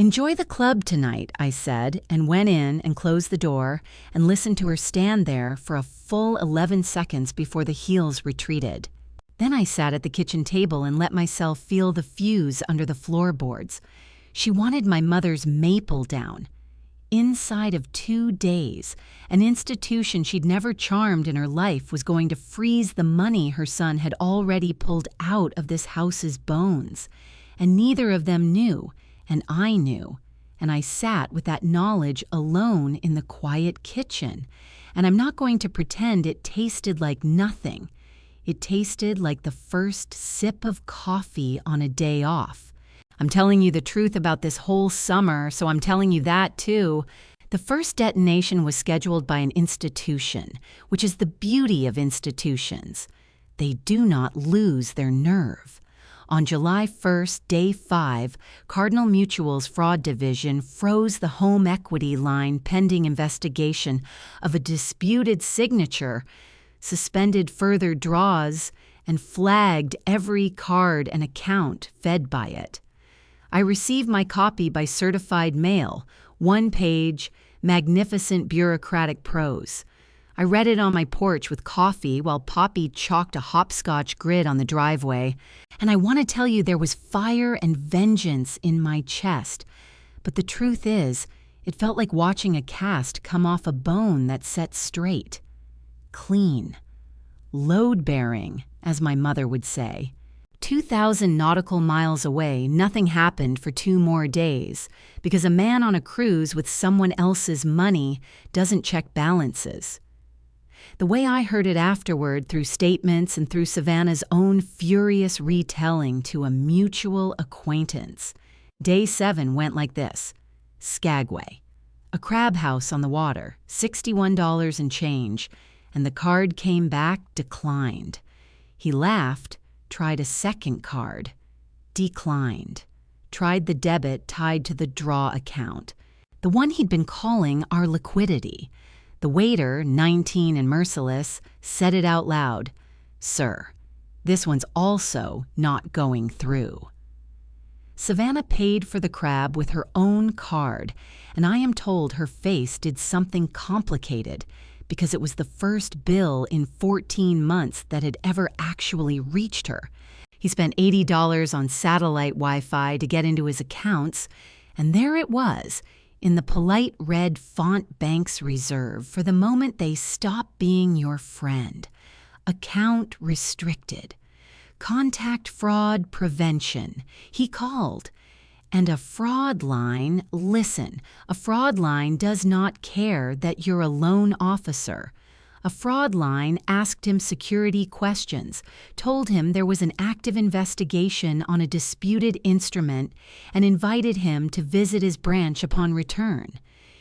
"Enjoy the club tonight," I said, and went in and closed the door and listened to her stand there for a full 11 seconds before the heels retreated. Then I sat at the kitchen table and let myself feel the fuse under the floorboards. She wanted my mother's maple down. Inside of 2 days, an institution she'd never charmed in her life was going to freeze the money her son had already pulled out of this house's bones. And neither of them knew, and I knew. And I sat with that knowledge alone in the quiet kitchen. And I'm not going to pretend it tasted like nothing. It tasted like the first sip of coffee on a day off. I'm telling you the truth about this whole summer, so I'm telling you that too. The first detonation was scheduled by an institution, which is the beauty of institutions. They do not lose their nerve. On July 1st, day 5, Cardinal Mutual's fraud division froze the home equity line pending investigation of a disputed signature, suspended further draws, and flagged every card and account fed by it. I received my copy by certified mail, 1-page, magnificent bureaucratic prose. I read it on my porch with coffee while Poppy chalked a hopscotch grid on the driveway, and I want to tell you there was fire and vengeance in my chest. But the truth is, it felt like watching a cast come off a bone that set straight. Clean. Load-bearing, as my mother would say. 2,000 nautical miles away, nothing happened for 2 more days, because a man on a cruise with someone else's money doesn't check balances. The way I heard it afterward, through statements and through Savannah's own furious retelling to a mutual acquaintance. Day 7 went like this. Skagway. A crab house on the water, $61 and change, and the card came back declined. He laughed, tried a second card, declined, tried the debit tied to the draw account, the one he'd been calling our liquidity. The waiter, 19 and merciless, said it out loud, "Sir, this one's also not going through." Savannah paid for the crab with her own card, and I am told her face did something complicated, because it was the first bill in 14 months that had ever actually reached her. He spent $80 on satellite Wi-Fi to get into his accounts, and there it was, in the polite red font bank's reserve for the moment they stop being your friend. Account restricted. Contact fraud prevention. He called. And a fraud line, listen, a fraud line does not care that you're a loan officer. A fraud line asked him security questions, told him there was an active investigation on a disputed instrument, and invited him to visit his branch upon return.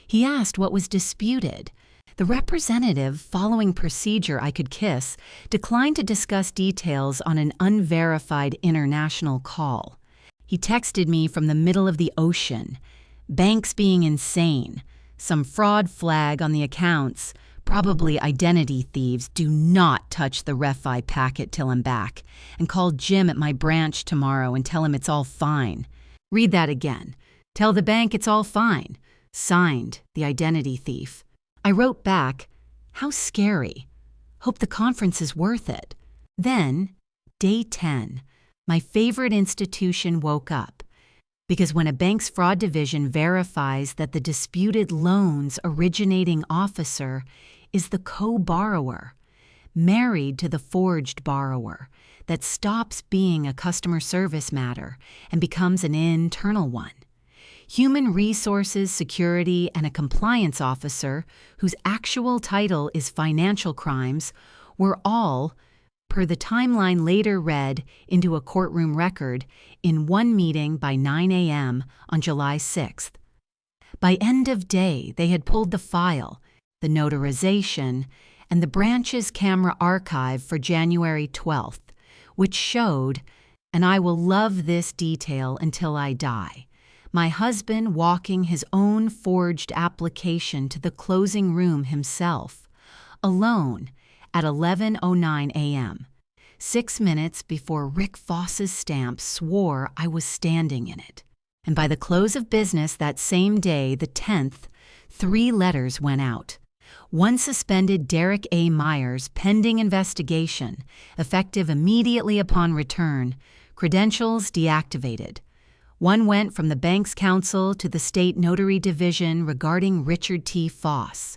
He asked what was disputed. The representative, following procedure I could kiss, declined to discuss details on an unverified international call. He texted me from the middle of the ocean. Banks being insane. Some fraud flag on the accounts. Probably identity thieves. Do not touch the refi packet till I'm back. And call Jim at my branch tomorrow and tell him it's all fine. Read that again. Tell the bank it's all fine. Signed, the identity thief. I wrote back, how scary. Hope the conference is worth it. Then, day 10. My favorite institution woke up, because when a bank's fraud division verifies that the disputed loan's originating officer is the co-borrower, married to the forged borrower, that stops being a customer service matter and becomes an internal one. Human resources, security, and a compliance officer whose actual title is financial crimes were all, per the timeline later read into a courtroom record, in one meeting by 9 a.m. on July 6th. By end of day, they had pulled the file, the notarization, and the branch's camera archive for January 12th, which showed, and I will love this detail until I die, my husband walking his own forged application to the closing room himself, alone, at 11:09 a.m., 6 minutes before Rick Foss's stamp swore I was standing in it. And by the close of business that same day, the 10th, 3 letters went out. One suspended Derek A. Myers pending investigation, effective immediately upon return, credentials deactivated. One went from the bank's counsel to the state notary division regarding Richard T. Foss.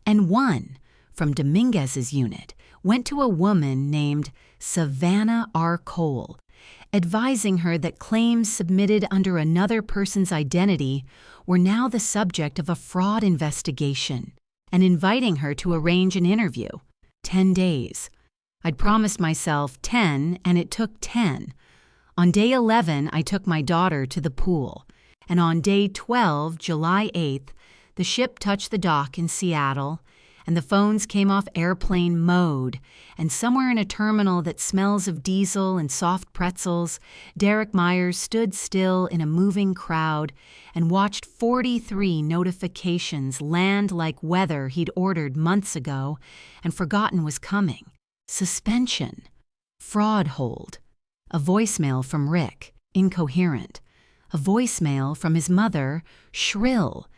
And one, from Dominguez's unit, went to a woman named Savannah R. Cole, advising her that claims submitted under another person's identity were now the subject of a fraud investigation, and inviting her to arrange an interview. 10 days. I'd promised myself 10, and it took 10. On day 11, I took my daughter to the pool, and on day 12, July 8th, the ship touched the dock in Seattle, and the phones came off airplane mode, and somewhere in a terminal that smells of diesel and soft pretzels, Derek Myers stood still in a moving crowd and watched 43 notifications land like weather he'd ordered months ago and forgotten was coming. Suspension. Fraud hold. A voicemail from Rick, incoherent. A voicemail from his mother, shrill.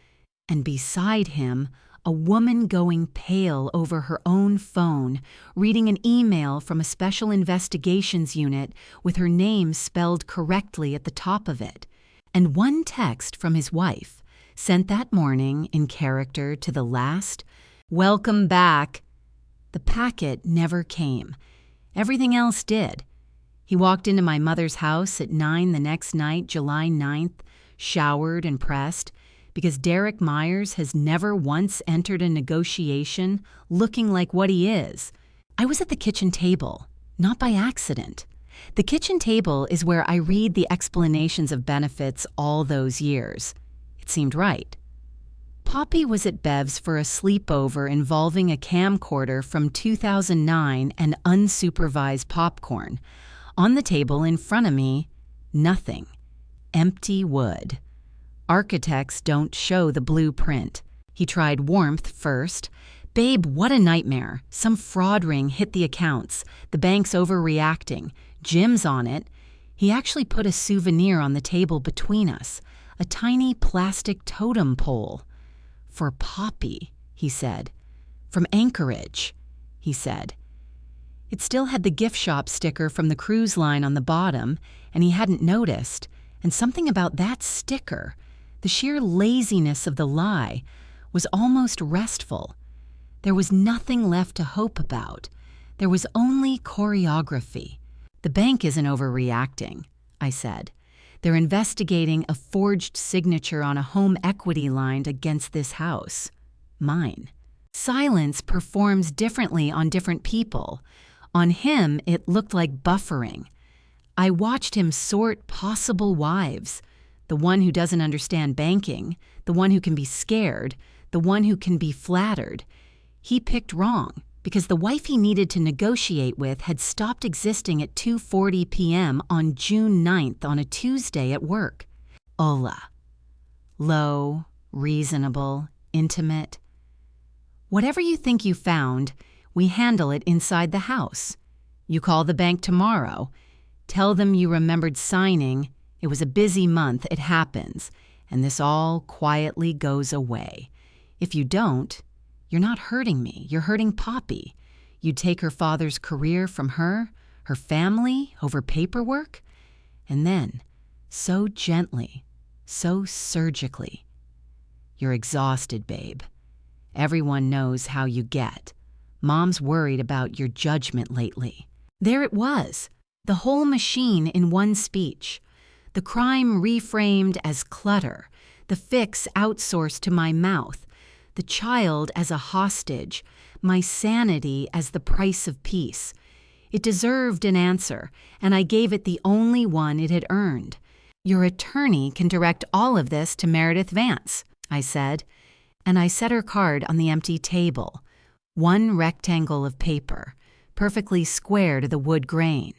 And beside him, a woman going pale over her own phone, reading an email from a special investigations unit with her name spelled correctly at the top of it, and one text from his wife, sent that morning in character to the last, "Welcome back." The packet never came. Everything else did. He walked into my mother's house at 9 the next night, July 9th, showered and pressed, because Derek Myers has never once entered a negotiation looking like what he is. I was at the kitchen table, not by accident. The kitchen table is where I read the explanations of benefits all those years. It seemed right. Poppy was at Bev's for a sleepover involving a camcorder from 2009 and unsupervised popcorn. On the table in front of me, nothing. Empty wood. Architects don't show the blueprint. He tried warmth first. "Babe, what a nightmare. Some fraud ring hit the accounts. The bank's overreacting. Jim's on it." He actually put a souvenir on the table between us, a tiny plastic totem pole. "For Poppy," he said. "From Anchorage," he said. It still had the gift shop sticker from the cruise line on the bottom, and he hadn't noticed. And something about that sticker, the sheer laziness of the lie, was almost restful. There was nothing left to hope about. There was only choreography. "The bank isn't overreacting," I said. "They're investigating a forged signature on a home equity line against this house. Mine." Silence performs differently on different people. On him, it looked like buffering. I watched him sort possible wives. The one who doesn't understand banking, the one who can be scared, the one who can be flattered. He picked wrong, because the wife he needed to negotiate with had stopped existing at 2:40 p.m. on June 9th on a Tuesday at work. Ulla. Low, reasonable, intimate. Whatever you think you found, we handle it inside the house. You call the bank tomorrow. Tell them you remembered signing. It was a busy month, it happens, and this all quietly goes away. If you don't, you're not hurting me, you're hurting Poppy. You take her father's career from her family, over paperwork, and then, so gently, so surgically, "You're exhausted, babe. Everyone knows how you get. Mom's worried about your judgment lately." There it was, the whole machine in one speech. The crime reframed as clutter, the fix outsourced to my mouth, the child as a hostage, my sanity as the price of peace. It deserved an answer, and I gave it the only one it had earned. "Your attorney can direct all of this to Meredith Vance," I said, and I set her card on the empty table. One rectangle of paper, perfectly square to the wood grain.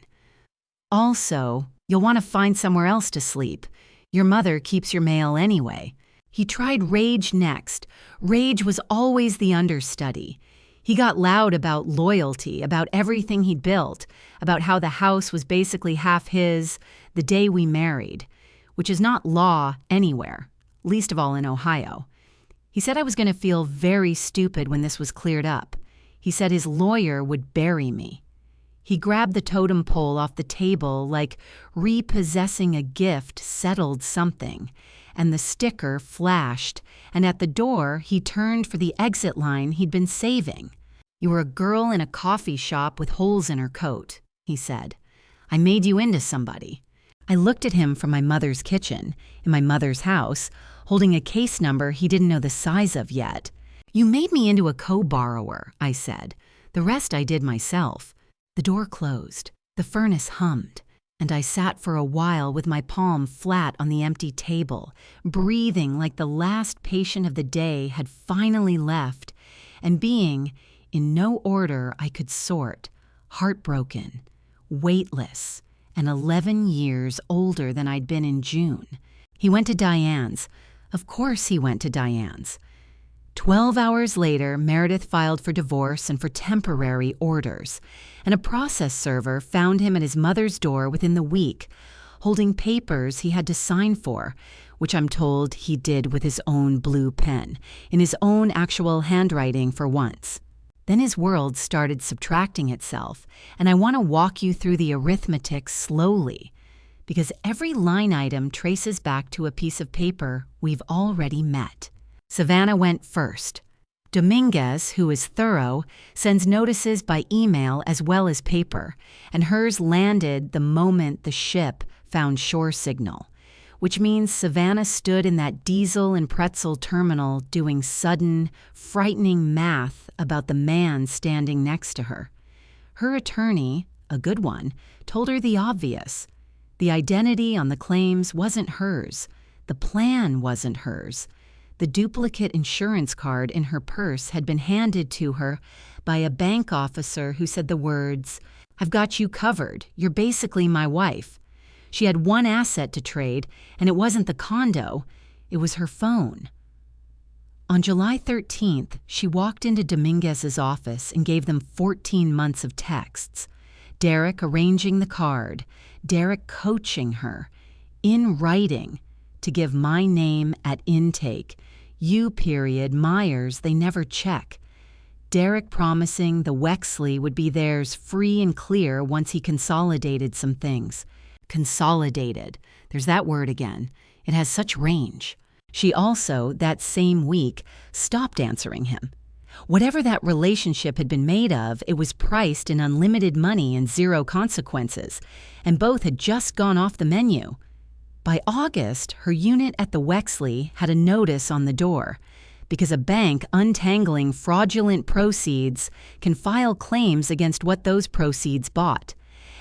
"Also, you'll want to find somewhere else to sleep. Your mother keeps your mail anyway." He tried rage next. Rage was always the understudy. He got loud about loyalty, about everything he'd built, about how the house was basically half his the day we married, which is not law anywhere, least of all in Ohio. He said I was going to feel very stupid when this was cleared up. He said his lawyer would bury me. He grabbed the totem pole off the table like repossessing a gift settled something, and the sticker flashed, and at the door he turned for the exit line he'd been saving. "You were a girl in a coffee shop with holes in her coat," he said. "I made you into somebody." I looked at him from my mother's kitchen, in my mother's house, holding a case number he didn't know the size of yet. "You made me into a co-borrower," I said. "The rest I did myself." The door closed, the furnace hummed, and I sat for a while with my palm flat on the empty table, breathing like the last patient of the day had finally left, and being, in no order I could sort, heartbroken, weightless, and 11 years older than I'd been in June. He went to Diane's. Of course he went to Diane's. 12 hours later, Meredith filed for divorce and for temporary orders, and a process server found him at his mother's door within the week, holding papers he had to sign for, which I'm told he did with his own blue pen, in his own actual handwriting for once. Then his world started subtracting itself, and I want to walk you through the arithmetic slowly, because every line item traces back to a piece of paper we've already met. Savannah went first. Dominguez, who is thorough, sends notices by email as well as paper, and hers landed the moment the ship found shore signal, which means Savannah stood in that diesel and pretzel terminal doing sudden, frightening math about the man standing next to her. Her attorney, a good one, told her the obvious. The identity on the claims wasn't hers. The plan wasn't hers. The duplicate insurance card in her purse had been handed to her by a bank officer who said the words, "I've got you covered. You're basically my wife." She had one asset to trade, and it wasn't the condo. It was her phone. On July 13th, she walked into Dominguez's office and gave them 14 months of texts. Derek arranging the card, Derek coaching her, in writing, to give my name at intake, Myers, they never check. Derek promising the Wexley would be theirs free and clear once he consolidated some things. Consolidated. There's that word again. It has such range. She also, that same week, stopped answering him. Whatever that relationship had been made of, it was priced in unlimited money and zero consequences, and both had just gone off the menu. By August, her unit at the Wexley had a notice on the door, because a bank untangling fraudulent proceeds can file claims against what those proceeds bought,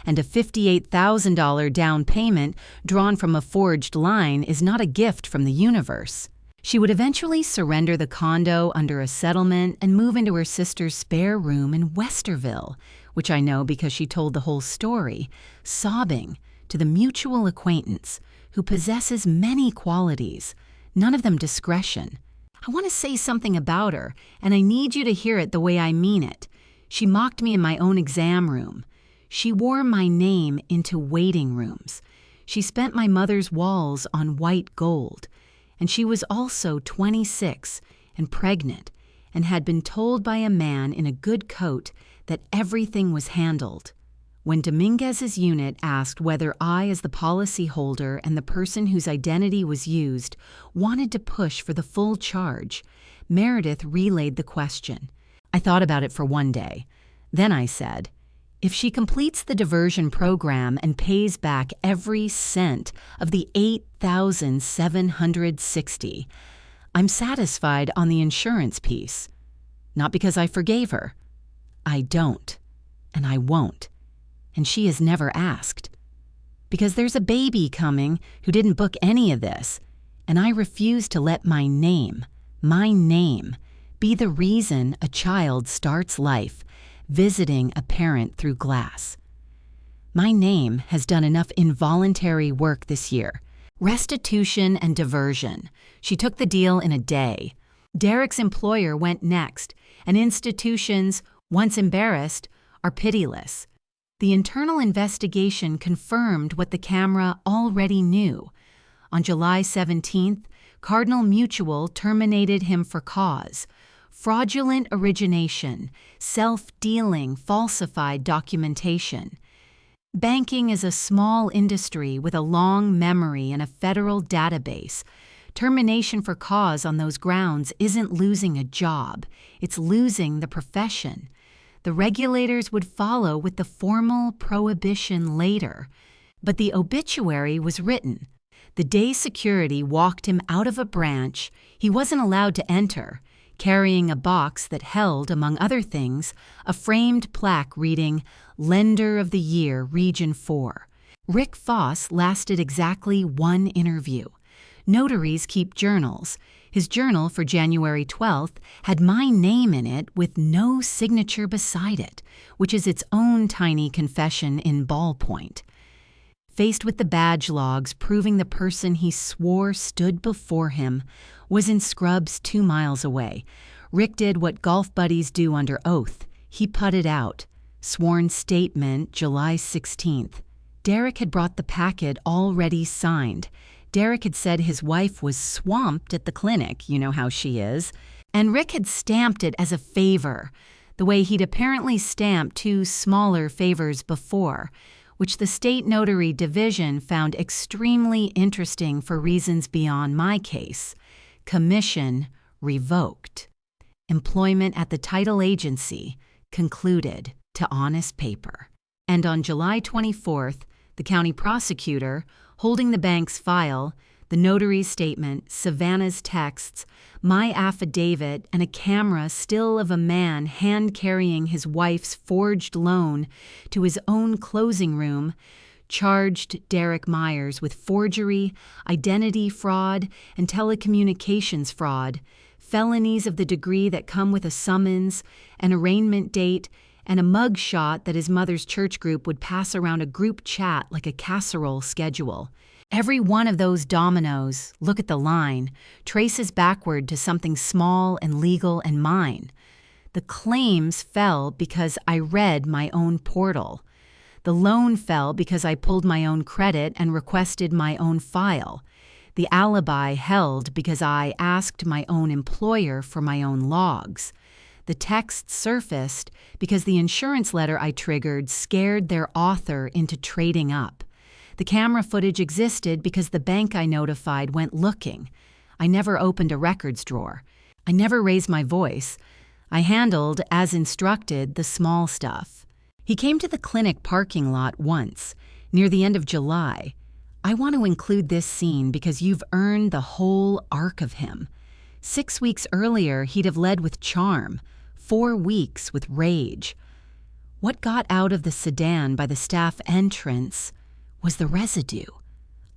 and a $58,000 down payment drawn from a forged line is not a gift from the universe. She would eventually surrender the condo under a settlement and move into her sister's spare room in Westerville, which I know because she told the whole story, sobbing to the mutual acquaintance who possesses many qualities, none of them discretion. I want to say something about her, and I need you to hear it the way I mean it. She mocked me in my own exam room. She wore my name into waiting rooms. She spent my mother's walls on white gold. And she was also 26 and pregnant and had been told by a man in a good coat that everything was handled. When Dominguez's unit asked whether I, as the policyholder and the person whose identity was used, wanted to push for the full charge, Meredith relayed the question. I thought about it for one day. Then I said, if she completes the diversion program and pays back every cent of the $8,760, I'm satisfied on the insurance piece. Not because I forgave her. I don't, and I won't. And she has never asked. Because there's a baby coming who didn't book any of this, and I refuse to let my name, be the reason a child starts life visiting a parent through glass. My name has done enough involuntary work this year. Restitution and diversion. She took the deal in a day. Derek's employer went next, and institutions, once embarrassed, are pitiless. The internal investigation confirmed what the camera already knew. On July 17th, Cardinal Mutual terminated him for cause: fraudulent origination, self-dealing, falsified documentation. Banking is a small industry with a long memory and a federal database. Termination for cause on those grounds isn't losing a job, it's losing the profession. The regulators would follow with the formal prohibition later. But the obituary was written. The day security walked him out of a branch, he wasn't allowed to enter, carrying a box that held, among other things, a framed plaque reading, Lender of the Year, Region 4. Rick Foss lasted exactly one interview. Notaries keep journals. His journal for January 12th had my name in it with no signature beside it, which is its own tiny confession in ballpoint. Faced with the badge logs proving the person he swore stood before him was in scrubs 2 miles away, Rick did what golf buddies do under oath. He putted out. Sworn statement, July 16th. Derek had brought the packet already signed. Derek had said his wife was swamped at the clinic, you know how she is, and Rick had stamped it as a favor, the way he'd apparently stamped 2 smaller favors before, which the State Notary Division found extremely interesting for reasons beyond my case. Commission revoked. Employment at the title agency concluded to honest paper. And on July 24th, the county prosecutor, holding the bank's file, the notary's statement, Savannah's texts, my affidavit, and a camera still of a man hand-carrying his wife's forged loan to his own closing room, charged Derek Myers with forgery, identity fraud, and telecommunications fraud, felonies of the degree that come with a summons, an arraignment date, and a mug shot that his mother's church group would pass around a group chat like a casserole schedule. Every one of those dominoes, look at the line, traces backward to something small and legal and mine. The claims fell because I read my own portal. The loan fell because I pulled my own credit and requested my own file. The alibi held because I asked my own employer for my own logs. The text surfaced because the insurance letter I triggered scared their author into trading up. The camera footage existed because the bank I notified went looking. I never opened a records drawer. I never raised my voice. I handled, as instructed, the small stuff. He came to the clinic parking lot once, near the end of July. I want to include this scene because you've earned the whole arc of him. 6 weeks earlier, he'd have led with charm. 4 weeks with rage. What got out of the sedan by the staff entrance was the residue.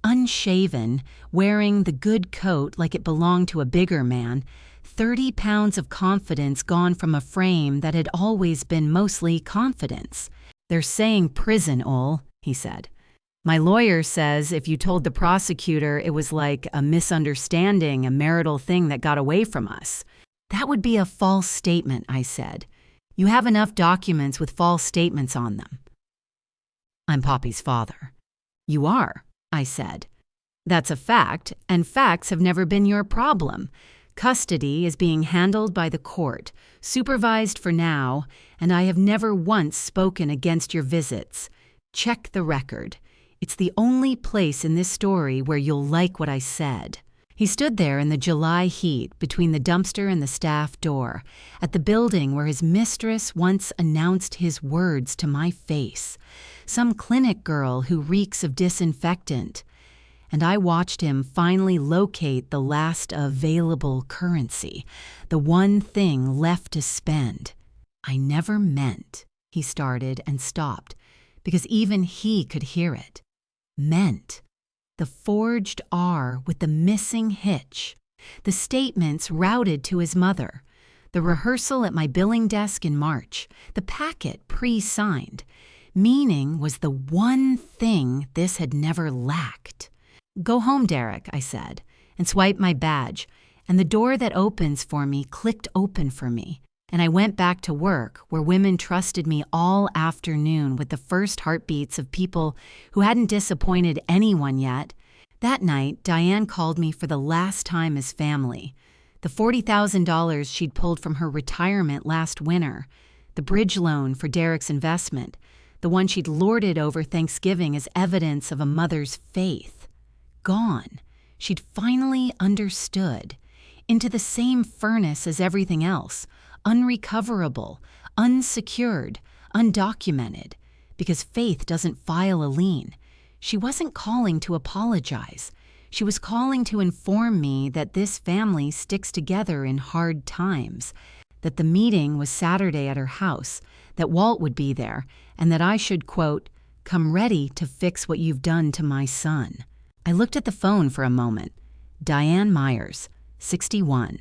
Unshaven, wearing the good coat like it belonged to a bigger man, 30 pounds of confidence gone from a frame that had always been mostly confidence. They're saying prison, Ull, he said. My lawyer says if you told the prosecutor it was like a misunderstanding, a marital thing that got away from us. That would be a false statement, I said. You have enough documents with false statements on them. I'm Poppy's father. You are, I said. That's a fact, and facts have never been your problem. Custody is being handled by the court, supervised for now, and I have never once spoken against your visits. Check the record. It's the only place in this story where you'll like what I said. He stood there in the July heat between the dumpster and the staff door, at the building where his mistress once announced his words to my face. Some clinic girl who reeks of disinfectant. And I watched him finally locate the last available currency, the one thing left to spend. I never meant, he started and stopped, because even he could hear it. Meant. The forged R with the missing hitch. The statements routed to his mother. The rehearsal at my billing desk in March. The packet pre-signed. Meaning was the one thing this had never lacked. Go home, Derek, I said, and swiped my badge, and the door that opens for me clicked open for me, and I went back to work where women trusted me all afternoon with the first heartbeats of people who hadn't disappointed anyone yet, That night, Diane called me for the last time as family. The $40,000 she'd pulled from her retirement last winter, the bridge loan for Derek's investment, the one she'd lorded over Thanksgiving as evidence of a mother's faith. Gone. She'd finally understood. Into the same furnace as everything else, unrecoverable, unsecured, undocumented, because Faith doesn't file a lien. She wasn't calling to apologize. She was calling to inform me that this family sticks together in hard times, that the meeting was Saturday at her house, that Walt would be there, and that I should, quote, come ready to fix what you've done to my son. I looked at the phone for a moment. Diane Myers, 61,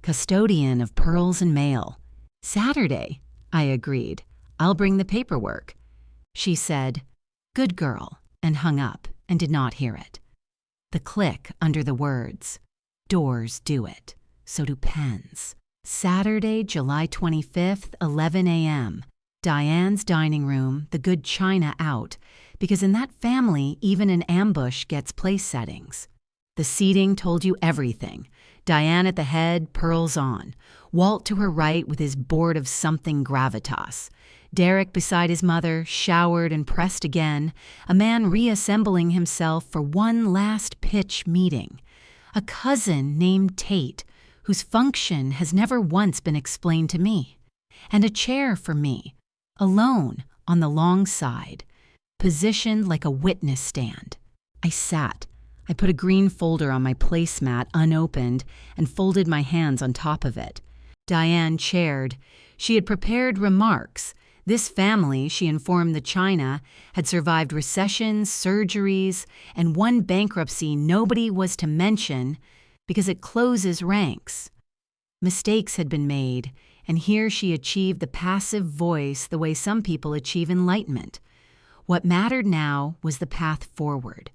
custodian of pearls and mail. Saturday, I agreed. I'll bring the paperwork. She said, good girl, and hung up and did not hear it. The click under the words, doors do it, so do pens. Saturday, July 25th, 11 a.m. Diane's dining room, the good china out, because in that family, even an ambush gets place settings. The seating told you everything. Diane at the head, pearls on. Walt to her right with his board of something gravitas. Derek beside his mother, showered and pressed again, a man reassembling himself for one last pitch meeting. A cousin named Tate, whose function has never once been explained to me. And a chair for me, alone on the long side, positioned like a witness stand. I sat. I put a green folder on my placemat unopened and folded my hands on top of it. Diane chaired. She had prepared remarks. This family, she informed the China, had survived recessions, surgeries, and one bankruptcy nobody was to mention because it closes ranks. Mistakes had been made, and here she achieved the passive voice the way some people achieve enlightenment. What mattered now was the path forward.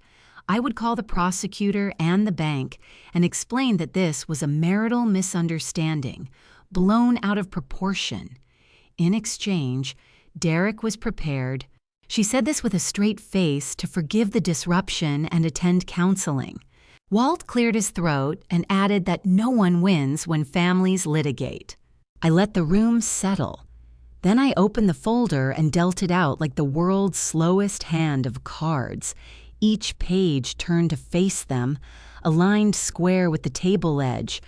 I would call the prosecutor and the bank and explain that this was a marital misunderstanding, blown out of proportion. In exchange, Derek was prepared, she said this with a straight face, to forgive the disruption and attend counseling. Walt cleared his throat and added that no one wins when families litigate. I let the room settle. Then I opened the folder and dealt it out like the world's slowest hand of cards. Each page turned to face them, aligned square with the table edge.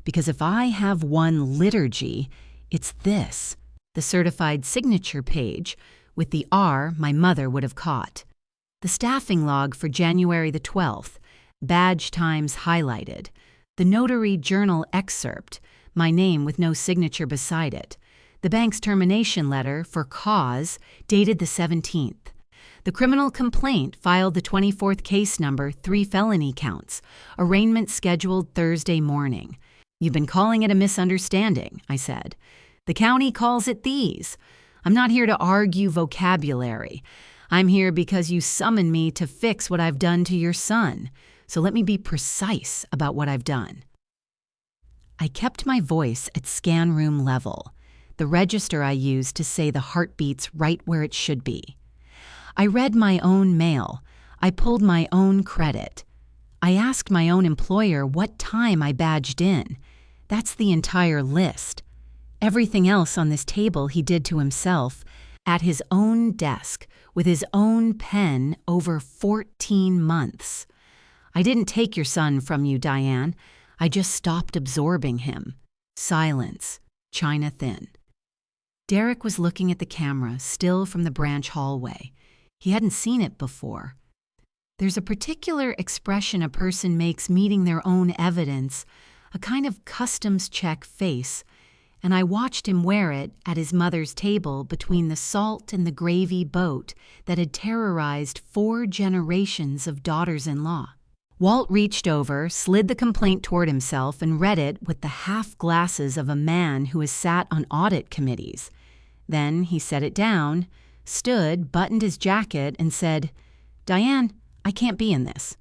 Because if I have one liturgy, it's this, the certified signature page, with the R my mother would have caught. The staffing log for January the 12th, badge times highlighted. The notary journal excerpt, my name with no signature beside it. The bank's termination letter for cause, dated the 17th. The criminal complaint filed the 24th case number, 3 felony counts. Arraignment scheduled Thursday morning. You've been calling it a misunderstanding, I said. The county calls it these. I'm not here to argue vocabulary. I'm here because you summoned me to fix what I've done to your son. So let me be precise about what I've done. I kept my voice at scan room level, the register I used to say the heartbeat's right where it should be. I read my own mail. I pulled my own credit. I asked my own employer what time I badged in. That's the entire list. Everything else on this table he did to himself, at his own desk, with his own pen, over 14 months. I didn't take your son from you, Diane. I just stopped absorbing him. Silence, china thin. Derek was looking at the camera, still from the branch hallway. He hadn't seen it before. There's a particular expression a person makes meeting their own evidence, a kind of customs check face, and I watched him wear it at his mother's table between the salt and the gravy boat that had terrorized 4 generations of daughters-in-law. Walt reached over, slid the complaint toward himself, and read it with the half glasses of a man who has sat on audit committees. Then he set it down, stood, buttoned his jacket, and said, Diane, I can't be in this.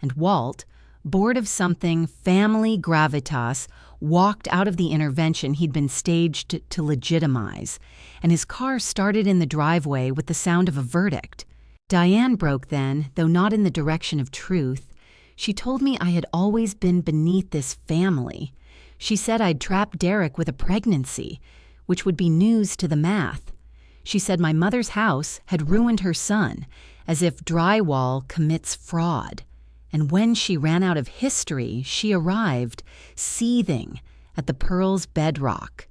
And Walt, bored of something family gravitas, walked out of the intervention he'd been staged to legitimize, and his car started in the driveway with the sound of a verdict. Diane broke then, though not in the direction of truth. She told me I had always been beneath this family. She said I'd trapped Derek with a pregnancy, which would be news to the math. She said my mother's house had ruined her son, as if drywall commits fraud. And when she ran out of history, she arrived, seething, at the Pearl's bedrock.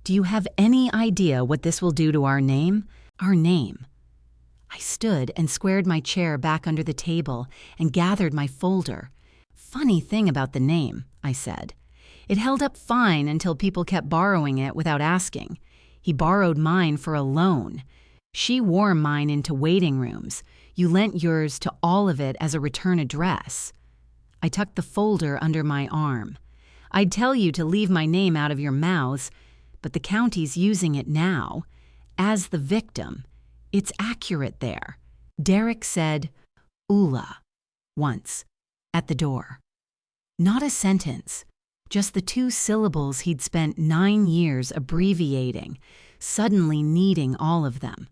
Do you have any idea what this will do to our name? Our name. I stood and squared my chair back under the table and gathered my folder. Funny thing about the name, I said. It held up fine until people kept borrowing it without asking. He borrowed mine for a loan. She wore mine into waiting rooms. You lent yours to all of it as a return address. I tucked the folder under my arm. I'd tell you to leave my name out of your mouths, but the county's using it now. As the victim, it's accurate there. Derek said, Ulla, once, at the door. Not a sentence, just the 2 syllables he'd spent 9 years abbreviating, suddenly needing all of them.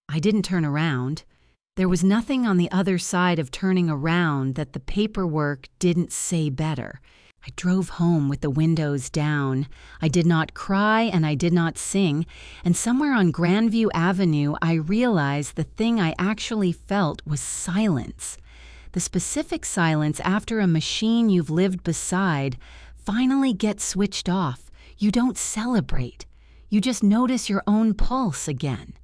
I didn't turn around. There was nothing on the other side of turning around that the paperwork didn't say better. I drove home with the windows down. I did not cry and I did not sing, and somewhere on Grandview Avenue I realized the thing I actually felt was silence. The specific silence after a machine you've lived beside finally gets switched off. You don't celebrate. You just notice your own pulse again.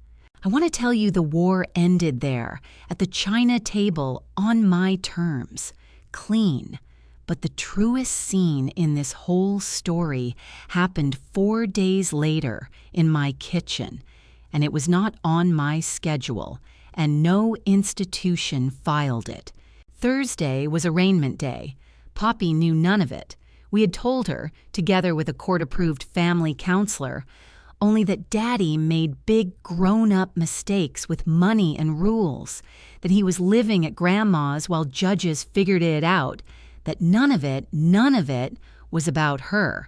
I want to tell you the war ended there, at the china table, on my terms. Clean. But the truest scene in this whole story happened 4 days later in my kitchen, and it was not on my schedule, and no institution filed it. Thursday was arraignment day. Poppy knew none of it. We had told her, together with a court-approved family counselor, only that Daddy made big grown-up mistakes with money and rules, that he was living at Grandma's while judges figured it out, that none of it was about her.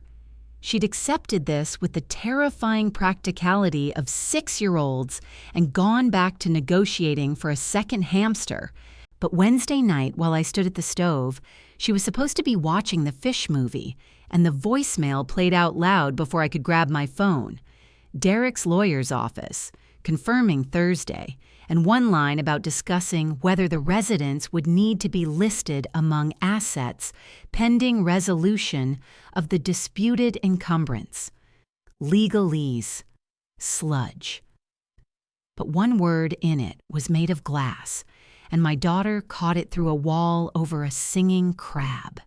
She'd accepted this with the terrifying practicality of 6-year-olds and gone back to negotiating for a second hamster. But Wednesday night, while I stood at the stove, she was supposed to be watching the fish movie, and the voicemail played out loud before I could grab my phone. Derek's lawyer's office, confirming Thursday, and one line about discussing whether the residence would need to be listed among assets pending resolution of the disputed encumbrance. Legalese. Sludge. But one word in it was made of glass, and my daughter caught it through a wall over a singing crab.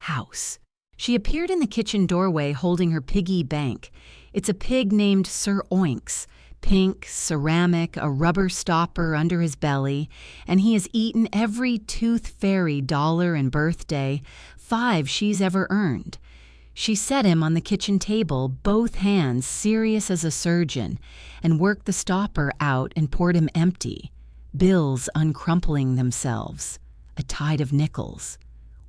House. She appeared in the kitchen doorway holding her piggy bank. It's a pig named Sir Oinks, pink, ceramic, a rubber stopper under his belly, and he has eaten every tooth fairy dollar and birthday, 5 she's ever earned. She set him on the kitchen table, both hands serious as a surgeon, and worked the stopper out and poured him empty. Bills uncrumpling themselves. A tide of nickels.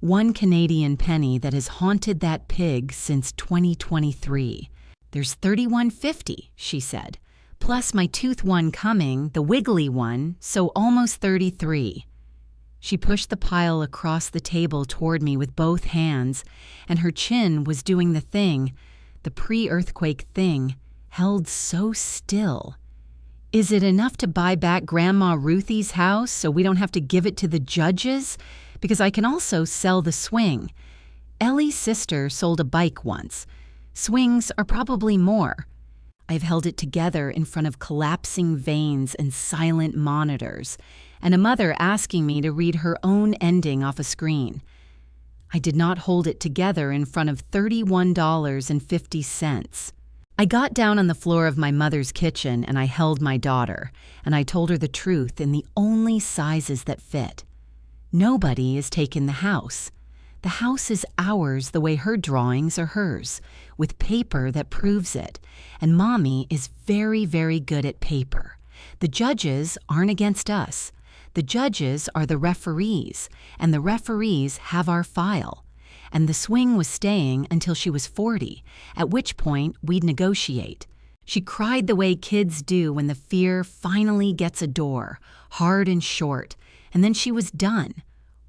1 Canadian penny that has haunted that pig since 2023. There's $31.50, she said, plus my tooth one coming, the wiggly one, so almost 33. She pushed the pile across the table toward me with both hands, and her chin was doing the thing, the pre-earthquake thing, held so still. Is it enough to buy back Grandma Ruthie's house so we don't have to give it to the judges? Because I can also sell the swing. Ellie's sister sold a bike once. Swings are probably more. I've held it together in front of collapsing veins and silent monitors, and a mother asking me to read her own ending off a screen. I did not hold it together in front of $31.50. I got down on the floor of my mother's kitchen and I held my daughter, and I told her the truth in the only sizes that fit. Nobody has taken the house. The house is ours the way her drawings are hers, with paper that proves it, and Mommy is very, very good at paper. The judges aren't against us. The judges are the referees, and the referees have our file. And the swing was staying until she was 40, at which point we'd negotiate. She cried the way kids do when the fear finally gets a door, hard and short, and then she was done.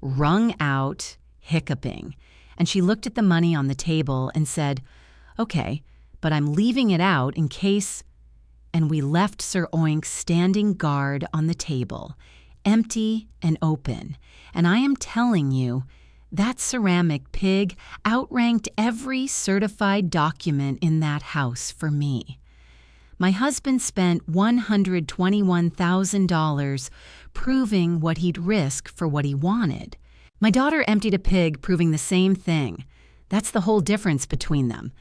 wrung out, hiccuping, and she looked at the money on the table and said, "Okay, but I'm leaving it out in case—" And we left Sir Oink standing guard on the table, empty and open, and I am telling you, that ceramic pig outranked every certified document in that house for me. My husband spent $121,000 proving what he'd risk for what he wanted. My daughter emptied a pig proving the same thing. That's the whole difference between them.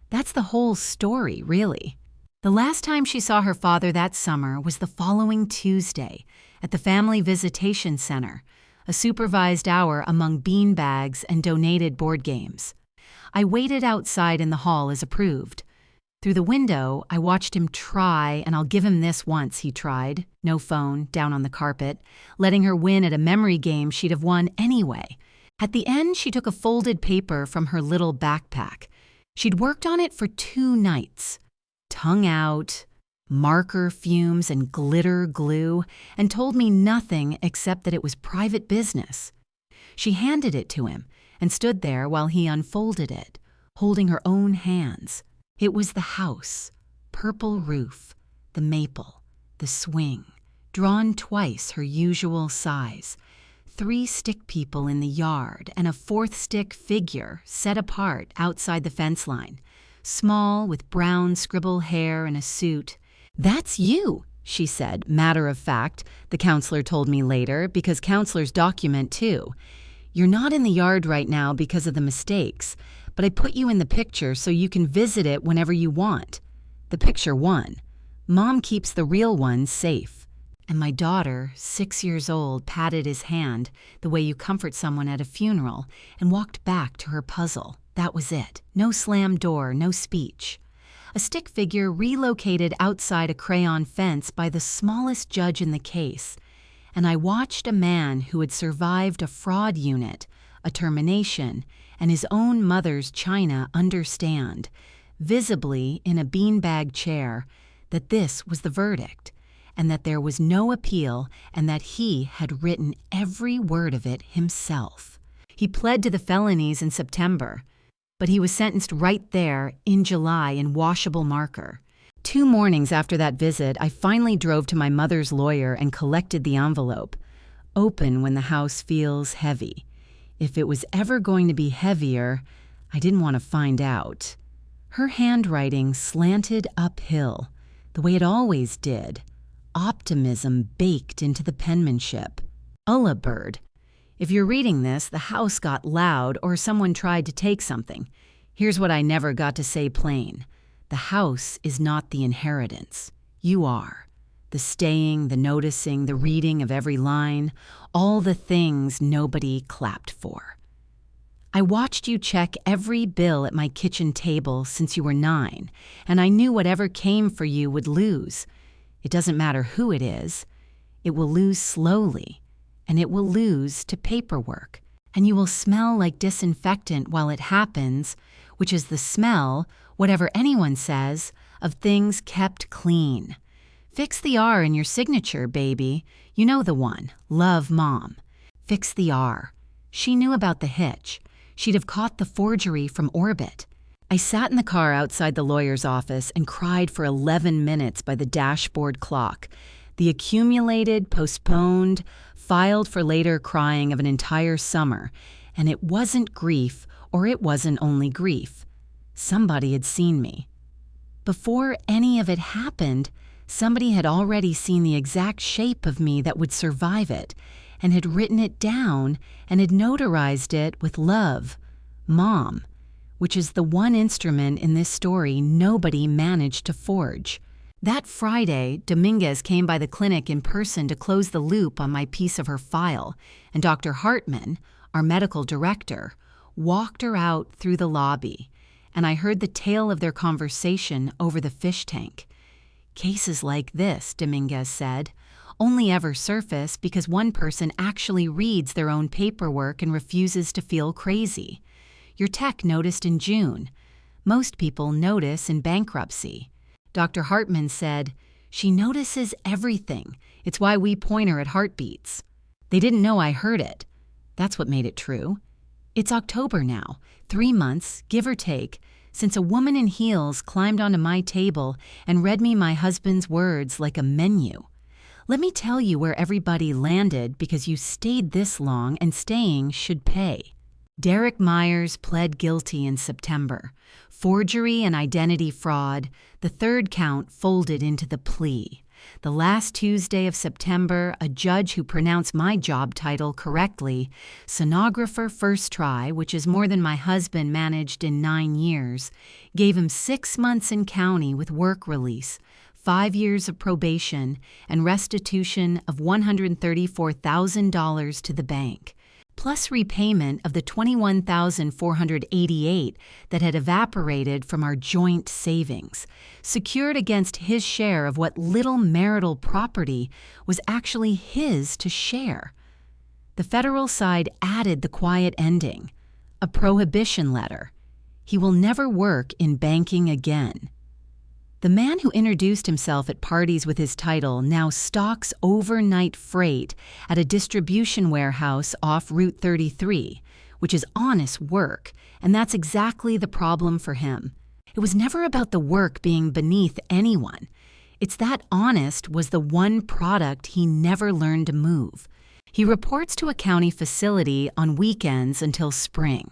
That's the whole story, really. The last time she saw her father that summer was the following Tuesday at the Family Visitation Center, a supervised hour among beanbags and donated board games. I waited outside in the hall as approved. Through the window, I watched him try, and I'll give him this once, he tried, no phone, down on the carpet, letting her win at a memory game she'd have won anyway. At the end, she took a folded paper from her little backpack. She'd worked on it for 2 nights. Tongue out, marker fumes and glitter glue, and told me nothing except that it was private business. She handed it to him and stood there while he unfolded it, holding her own hands. It was the house, purple roof, the maple, the swing, drawn twice her usual size, 3 stick people in the yard and a 4th stick figure set apart outside the fence line, small with brown scribble hair and a suit. "That's you," she said, matter of fact, the counselor told me later, because counselors document too. "You're not in the yard right now because of the mistakes, but I put you in the picture so you can visit it whenever you want." The picture won. Mom keeps the real ones safe. And my daughter, 6 years old, patted his hand the way you comfort someone at a funeral and walked back to her puzzle. That was it. No slam door, no speech. A stick figure relocated outside a crayon fence by the smallest judge in the case. And I watched a man who had survived a fraud unit, a termination, and his own mother's china understand, visibly in a beanbag chair, that this was the verdict, and that there was no appeal, and that he had written every word of it himself. He pled to the felonies in September, but he was sentenced right there in July in washable marker. 2 mornings after that visit, I finally drove to my mother's lawyer and collected the envelope. Open when the house feels heavy. If it was ever going to be heavier, I didn't want to find out. Her handwriting slanted uphill, the way it always did. Optimism baked into the penmanship. Ulla bird. If you're reading this, the house got loud or someone tried to take something. Here's what I never got to say plain. The house is not the inheritance. You are. The staying, the noticing, the reading of every line, all the things nobody clapped for. I watched you check every bill at my kitchen table since you were 9, and I knew whatever came for you would lose. It doesn't matter who it is. It will lose slowly, and it will lose to paperwork, and you will smell like disinfectant while it happens, which is the smell, whatever anyone says, of things kept clean. Fix the R in your signature, baby. You know the one. Love, Mom. Fix the R. She knew about the hitch. She'd have caught the forgery from orbit. I sat in the car outside the lawyer's office and cried for 11 minutes by the dashboard clock. The accumulated, postponed, filed for later crying of an entire summer. And it wasn't grief, or it wasn't only grief. Somebody had seen me. Before any of it happened, somebody had already seen the exact shape of me that would survive it, and had written it down and had notarized it with love, Mom, which is the one instrument in this story nobody managed to forge. That Friday, Dominguez came by the clinic in person to close the loop on my piece of her file, and Dr. Hartman, our medical director, walked her out through the lobby, and I heard the tale of their conversation over the fish tank. Cases like this, Dominguez said, only ever surface because one person actually reads their own paperwork and refuses to feel crazy. Your tech noticed in June. Most people notice in bankruptcy. Dr. Hartman said, "She notices everything. It's why we point her at heartbeats." They didn't know I heard it. That's what made it true. It's October now, 3 months, give or take, since a woman in heels climbed onto my table and read me my husband's words like a menu. Let me tell you where everybody landed because you stayed this long and staying should pay. Derek Myers pled guilty in September. Forgery and identity fraud, the third count folded into the plea. The last Tuesday of September, a judge who pronounced my job title correctly, sonographer first try, which is more than my husband managed in 9 years, gave him 6 months in county with work release, 5 years of probation, and restitution of $134,000 to the bank, plus repayment of the $21,488 that had evaporated from our joint savings, secured against his share of what little marital property was actually his to share. The federal side added the quiet ending, a prohibition letter. He will never work in banking again. The man who introduced himself at parties with his title now stocks overnight freight at a distribution warehouse off Route 33, which is honest work, and that's exactly the problem for him. It was never about the work being beneath anyone. It's that honest was the one product he never learned to move. He reports to a county facility on weekends until spring.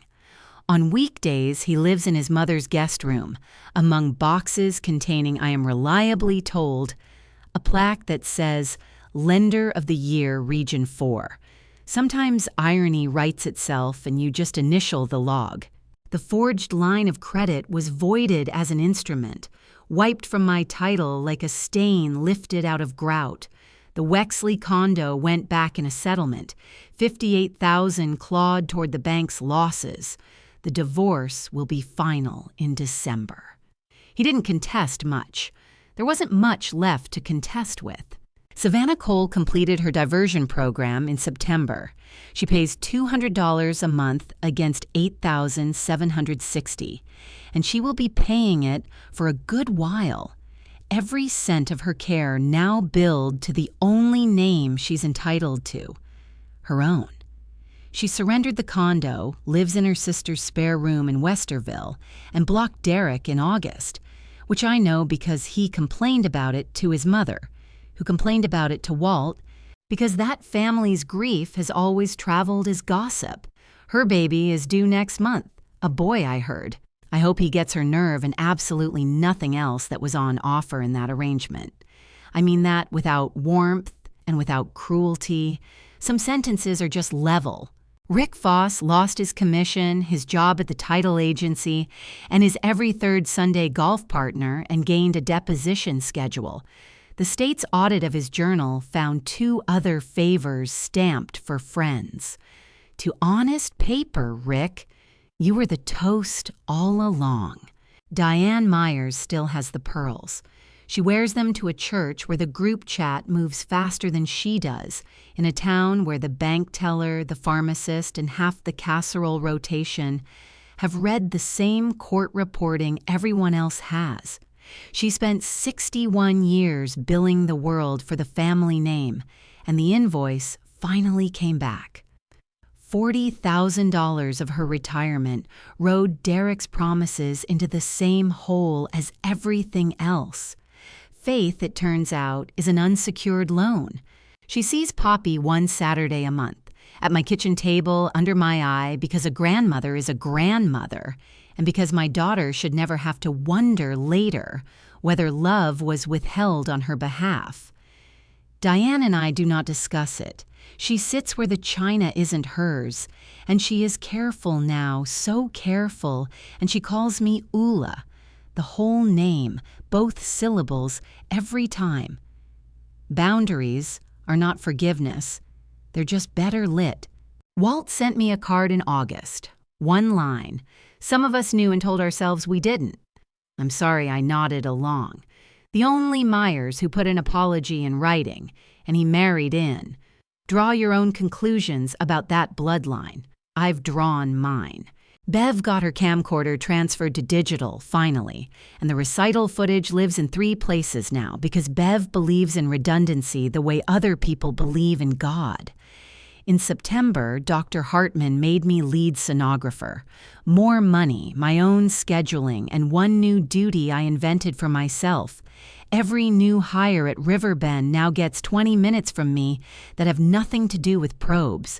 On weekdays, he lives in his mother's guest room, among boxes containing, I am reliably told, a plaque that says, Lender of the Year, Region 4. Sometimes irony writes itself and you just initial the log. The forged line of credit was voided as an instrument, wiped from my title like a stain lifted out of grout. The Wexley condo went back in a settlement, $58,000 clawed toward the bank's losses. The divorce will be final in December. He didn't contest much. There wasn't much left to contest with. Savannah Cole completed her diversion program in September. She pays $200 a month against $8,760, and she will be paying it for a good while. Every cent of her care now billed to the only name she's entitled to, her own. She surrendered the condo, lives in her sister's spare room in Westerville, and blocked Derek in August, which I know because he complained about it to his mother, who complained about it to Walt, because that family's grief has always traveled as gossip. Her baby is due next month, a boy I heard. I hope he gets her nerve and absolutely nothing else that was on offer in that arrangement. I mean that without warmth and without cruelty. Some sentences are just level. Rick Foss lost his commission, his job at the title agency, and his every third Sunday golf partner and gained a deposition schedule. The state's audit of his journal found 2 other favors stamped for friends. To honest paper, Rick, you were the toast all along. Diane Myers still has the pearls. She wears them to a church where the group chat moves faster than she does, in a town where the bank teller, the pharmacist, and half the casserole rotation have read the same court reporting everyone else has. She spent 61 years billing the world for the family name, and the invoice finally came back. $40,000 of her retirement rode Derek's promises into the same hole as everything else. Faith, it turns out, is an unsecured loan. She sees Poppy one Saturday a month, at my kitchen table under my eye because a grandmother is a grandmother, and because my daughter should never have to wonder later whether love was withheld on her behalf. Diane and I do not discuss it. She sits where the china isn't hers, and she is careful now, so careful, and she calls me Ulla, the whole name, both syllables, every time. Boundaries are not forgiveness. They're just better lit. Walt sent me a card in August. 1 line. Some of us knew and told ourselves we didn't. I'm sorry I nodded along. The only Myers who put an apology in writing, and he married in. Draw your own conclusions about that bloodline. I've drawn mine. Bev got her camcorder transferred to digital, finally, and the recital footage lives in 3 places now because Bev believes in redundancy the way other people believe in God. In September, Dr. Hartman made me lead sonographer. More money, my own scheduling, and one new duty I invented for myself. Every new hire at Riverbend now gets 20 minutes from me that have nothing to do with probes.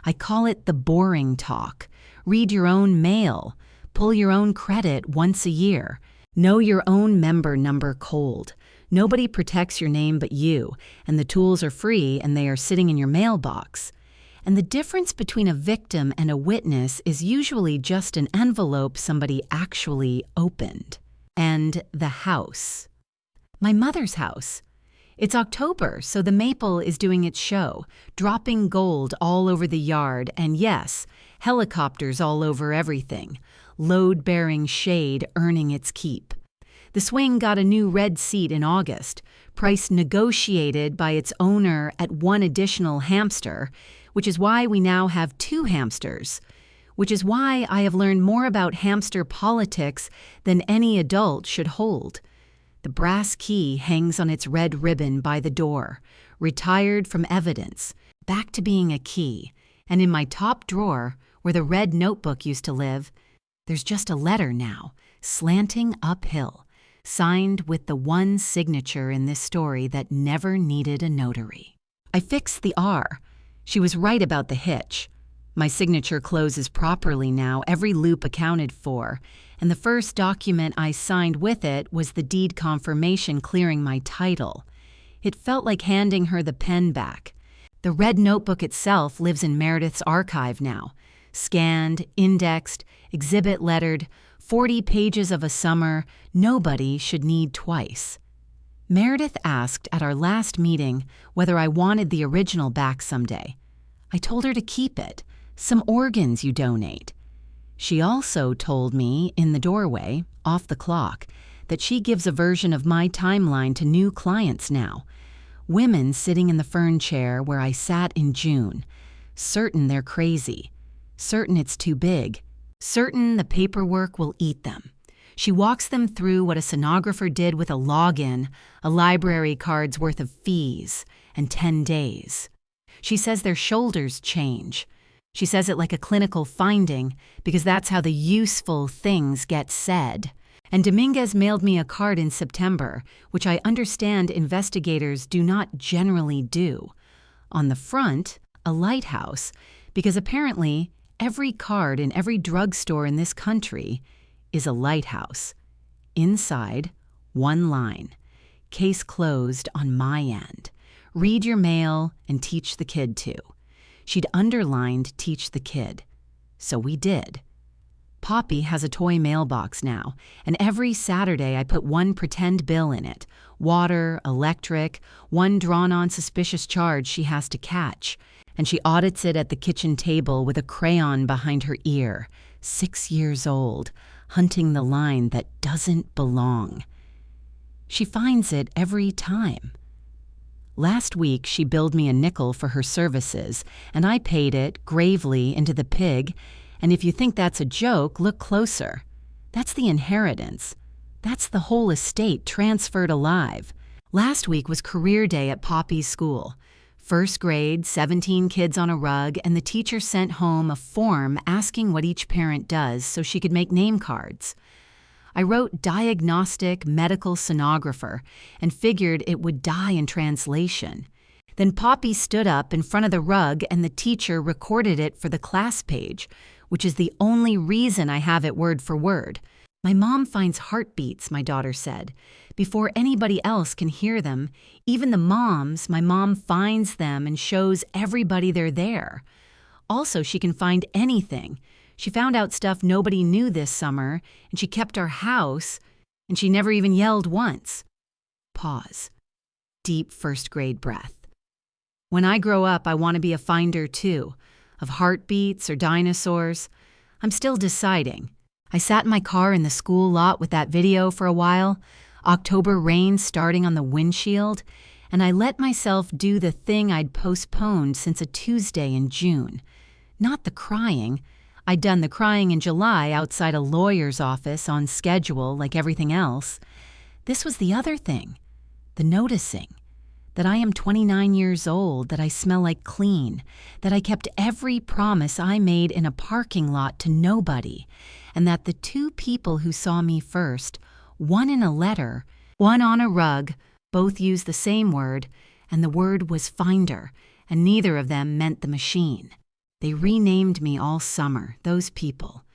I call it the boring talk. Read your own mail. Pull your own credit once a year. Know your own member number cold. Nobody protects your name but you, and the tools are free and they are sitting in your mailbox. And the difference between a victim and a witness is usually just an envelope somebody actually opened. And the house. My mother's house. It's October, so the maple is doing its show, dropping gold all over the yard, and yes, helicopters all over everything. Load-bearing shade earning its keep. The swing got a new red seat in August, price negotiated by its owner at one additional hamster, which is why we now have 2 hamsters, which is why I have learned more about hamster politics than any adult should hold. The brass key hangs on its red ribbon by the door, retired from evidence, back to being a key, and in my top drawer, where the red notebook used to live, there's just a letter now, slanting uphill, signed with the one signature in this story that never needed a notary. I fixed the R. She was right about the hitch. My signature closes properly now, every loop accounted for, and the first document I signed with it was the deed confirmation clearing my title. It felt like handing her the pen back. The red notebook itself lives in Meredith's archive now. Scanned, indexed, exhibit lettered, 40 pages of a summer nobody should need twice. Meredith asked at our last meeting whether I wanted the original back someday. I told her to keep it, some organs you donate. She also told me, in the doorway, off the clock, that she gives a version of my timeline to new clients now. Women sitting in the fern chair where I sat in June, certain they're crazy, certain it's too big, certain the paperwork will eat them. She walks them through what a sonographer did with a login, a library card's worth of fees, and 10 days. She says their shoulders change. She says it like a clinical finding because that's how the useful things get said. And Dominguez mailed me a card in September, which I understand investigators do not generally do. On the front, a lighthouse, because apparently every card in every drugstore in this country is a lighthouse. Inside, one line. Case closed on my end. Read your mail and teach the kid to. She'd underlined teach the kid. So we did. Poppy has a toy mailbox now, and every Saturday I put one pretend bill in it. Water, electric, one drawn-on suspicious charge she has to catch. And she audits it at the kitchen table with a crayon behind her ear, 6 years old, hunting the line that doesn't belong. She finds it every time. Last week, she billed me a nickel for her services, and I paid it gravely into the pig, and if you think that's a joke, look closer. That's the inheritance. That's the whole estate transferred alive. Last week was career day at Poppy's school. First grade, 17 kids on a rug, and the teacher sent home a form asking what each parent does so she could make name cards. I wrote diagnostic medical sonographer and figured it would die in translation. Then Poppy stood up in front of the rug and the teacher recorded it for the class page, which is the only reason I have it word for word. My mom finds heartbeats, my daughter said. Before anybody else can hear them, even the moms, my mom finds them and shows everybody they're there. Also, she can find anything. She found out stuff nobody knew this summer, and she kept our house, and she never even yelled once. Pause. Deep first grade breath. When I grow up, I want to be a finder too, of heartbeats or dinosaurs. I'm still deciding. I sat in my car in the school lot with that video for a while, October rain starting on the windshield, and I let myself do the thing I'd postponed since a Tuesday in June. Not the crying. I'd done the crying in July outside a lawyer's office on schedule like everything else. This was the other thing, the noticing, that I am 29 years old, that I smell like clean, that I kept every promise I made in a parking lot to nobody, and that the two people who saw me first, one in a letter, one on a rug, both used the same word, and the word was finder, and neither of them meant the machine. They renamed me all summer, those people.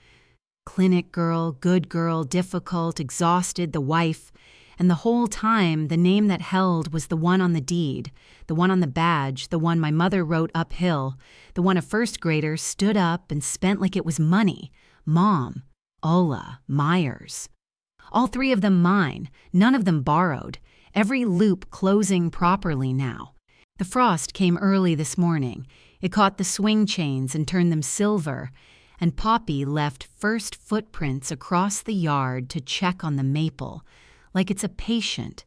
Clinic girl, good girl, difficult, exhausted, the wife. And the whole time, the name that held was the one on the deed, the one on the badge, the one my mother wrote uphill, the one a first grader stood up and spent like it was money. Mom, Ulla, Myers. All three of them mine, none of them borrowed, every loop closing properly now. The frost came early this morning. It caught the swing chains and turned them silver, and Poppy left first footprints across the yard to check on the maple, like it's a patient,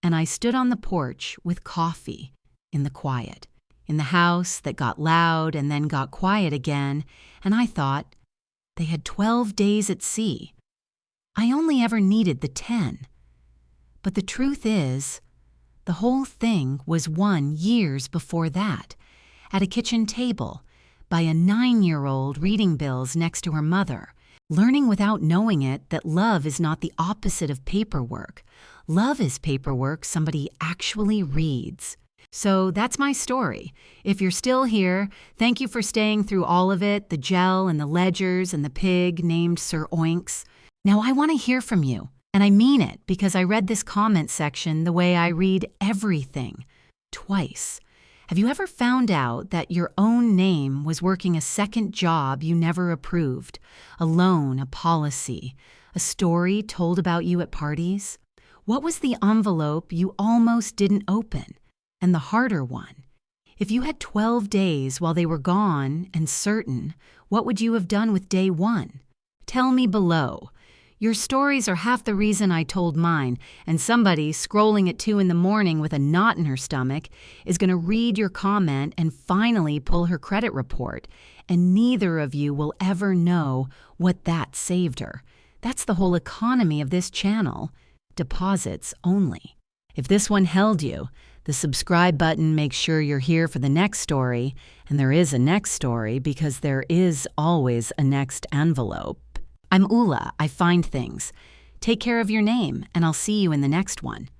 and I stood on the porch with coffee in the quiet, in the house that got loud and then got quiet again, and I thought, they had 12 days at sea. I only ever needed the 10. But the truth is, the whole thing was won years before that, at a kitchen table, by a 9-year-old reading bills next to her mother, learning without knowing it that love is not the opposite of paperwork. Love is paperwork somebody actually reads. So that's my story. If you're still here, thank you for staying through all of it, the gel and the ledgers and the pig named Sir Oinks. Now I want to hear from you, and I mean it because I read this comment section the way I read everything, twice. Have you ever found out that your own name was working a second job you never approved? A loan, a policy, a story told about you at parties? What was the envelope you almost didn't open? And the harder one. If you had 12 days while they were gone and certain, what would you have done with day 1? Tell me below. Your stories are half the reason I told mine, and somebody scrolling at 2 in the morning with a knot in her stomach is going to read your comment and finally pull her credit report, and neither of you will ever know what that saved her. That's the whole economy of this channel. Deposits only. If this one held you, the subscribe button makes sure you're here for the next story, and there is a next story because there is always a next envelope. I'm Ulla, I find things. Take care of your name, and I'll see you in the next one.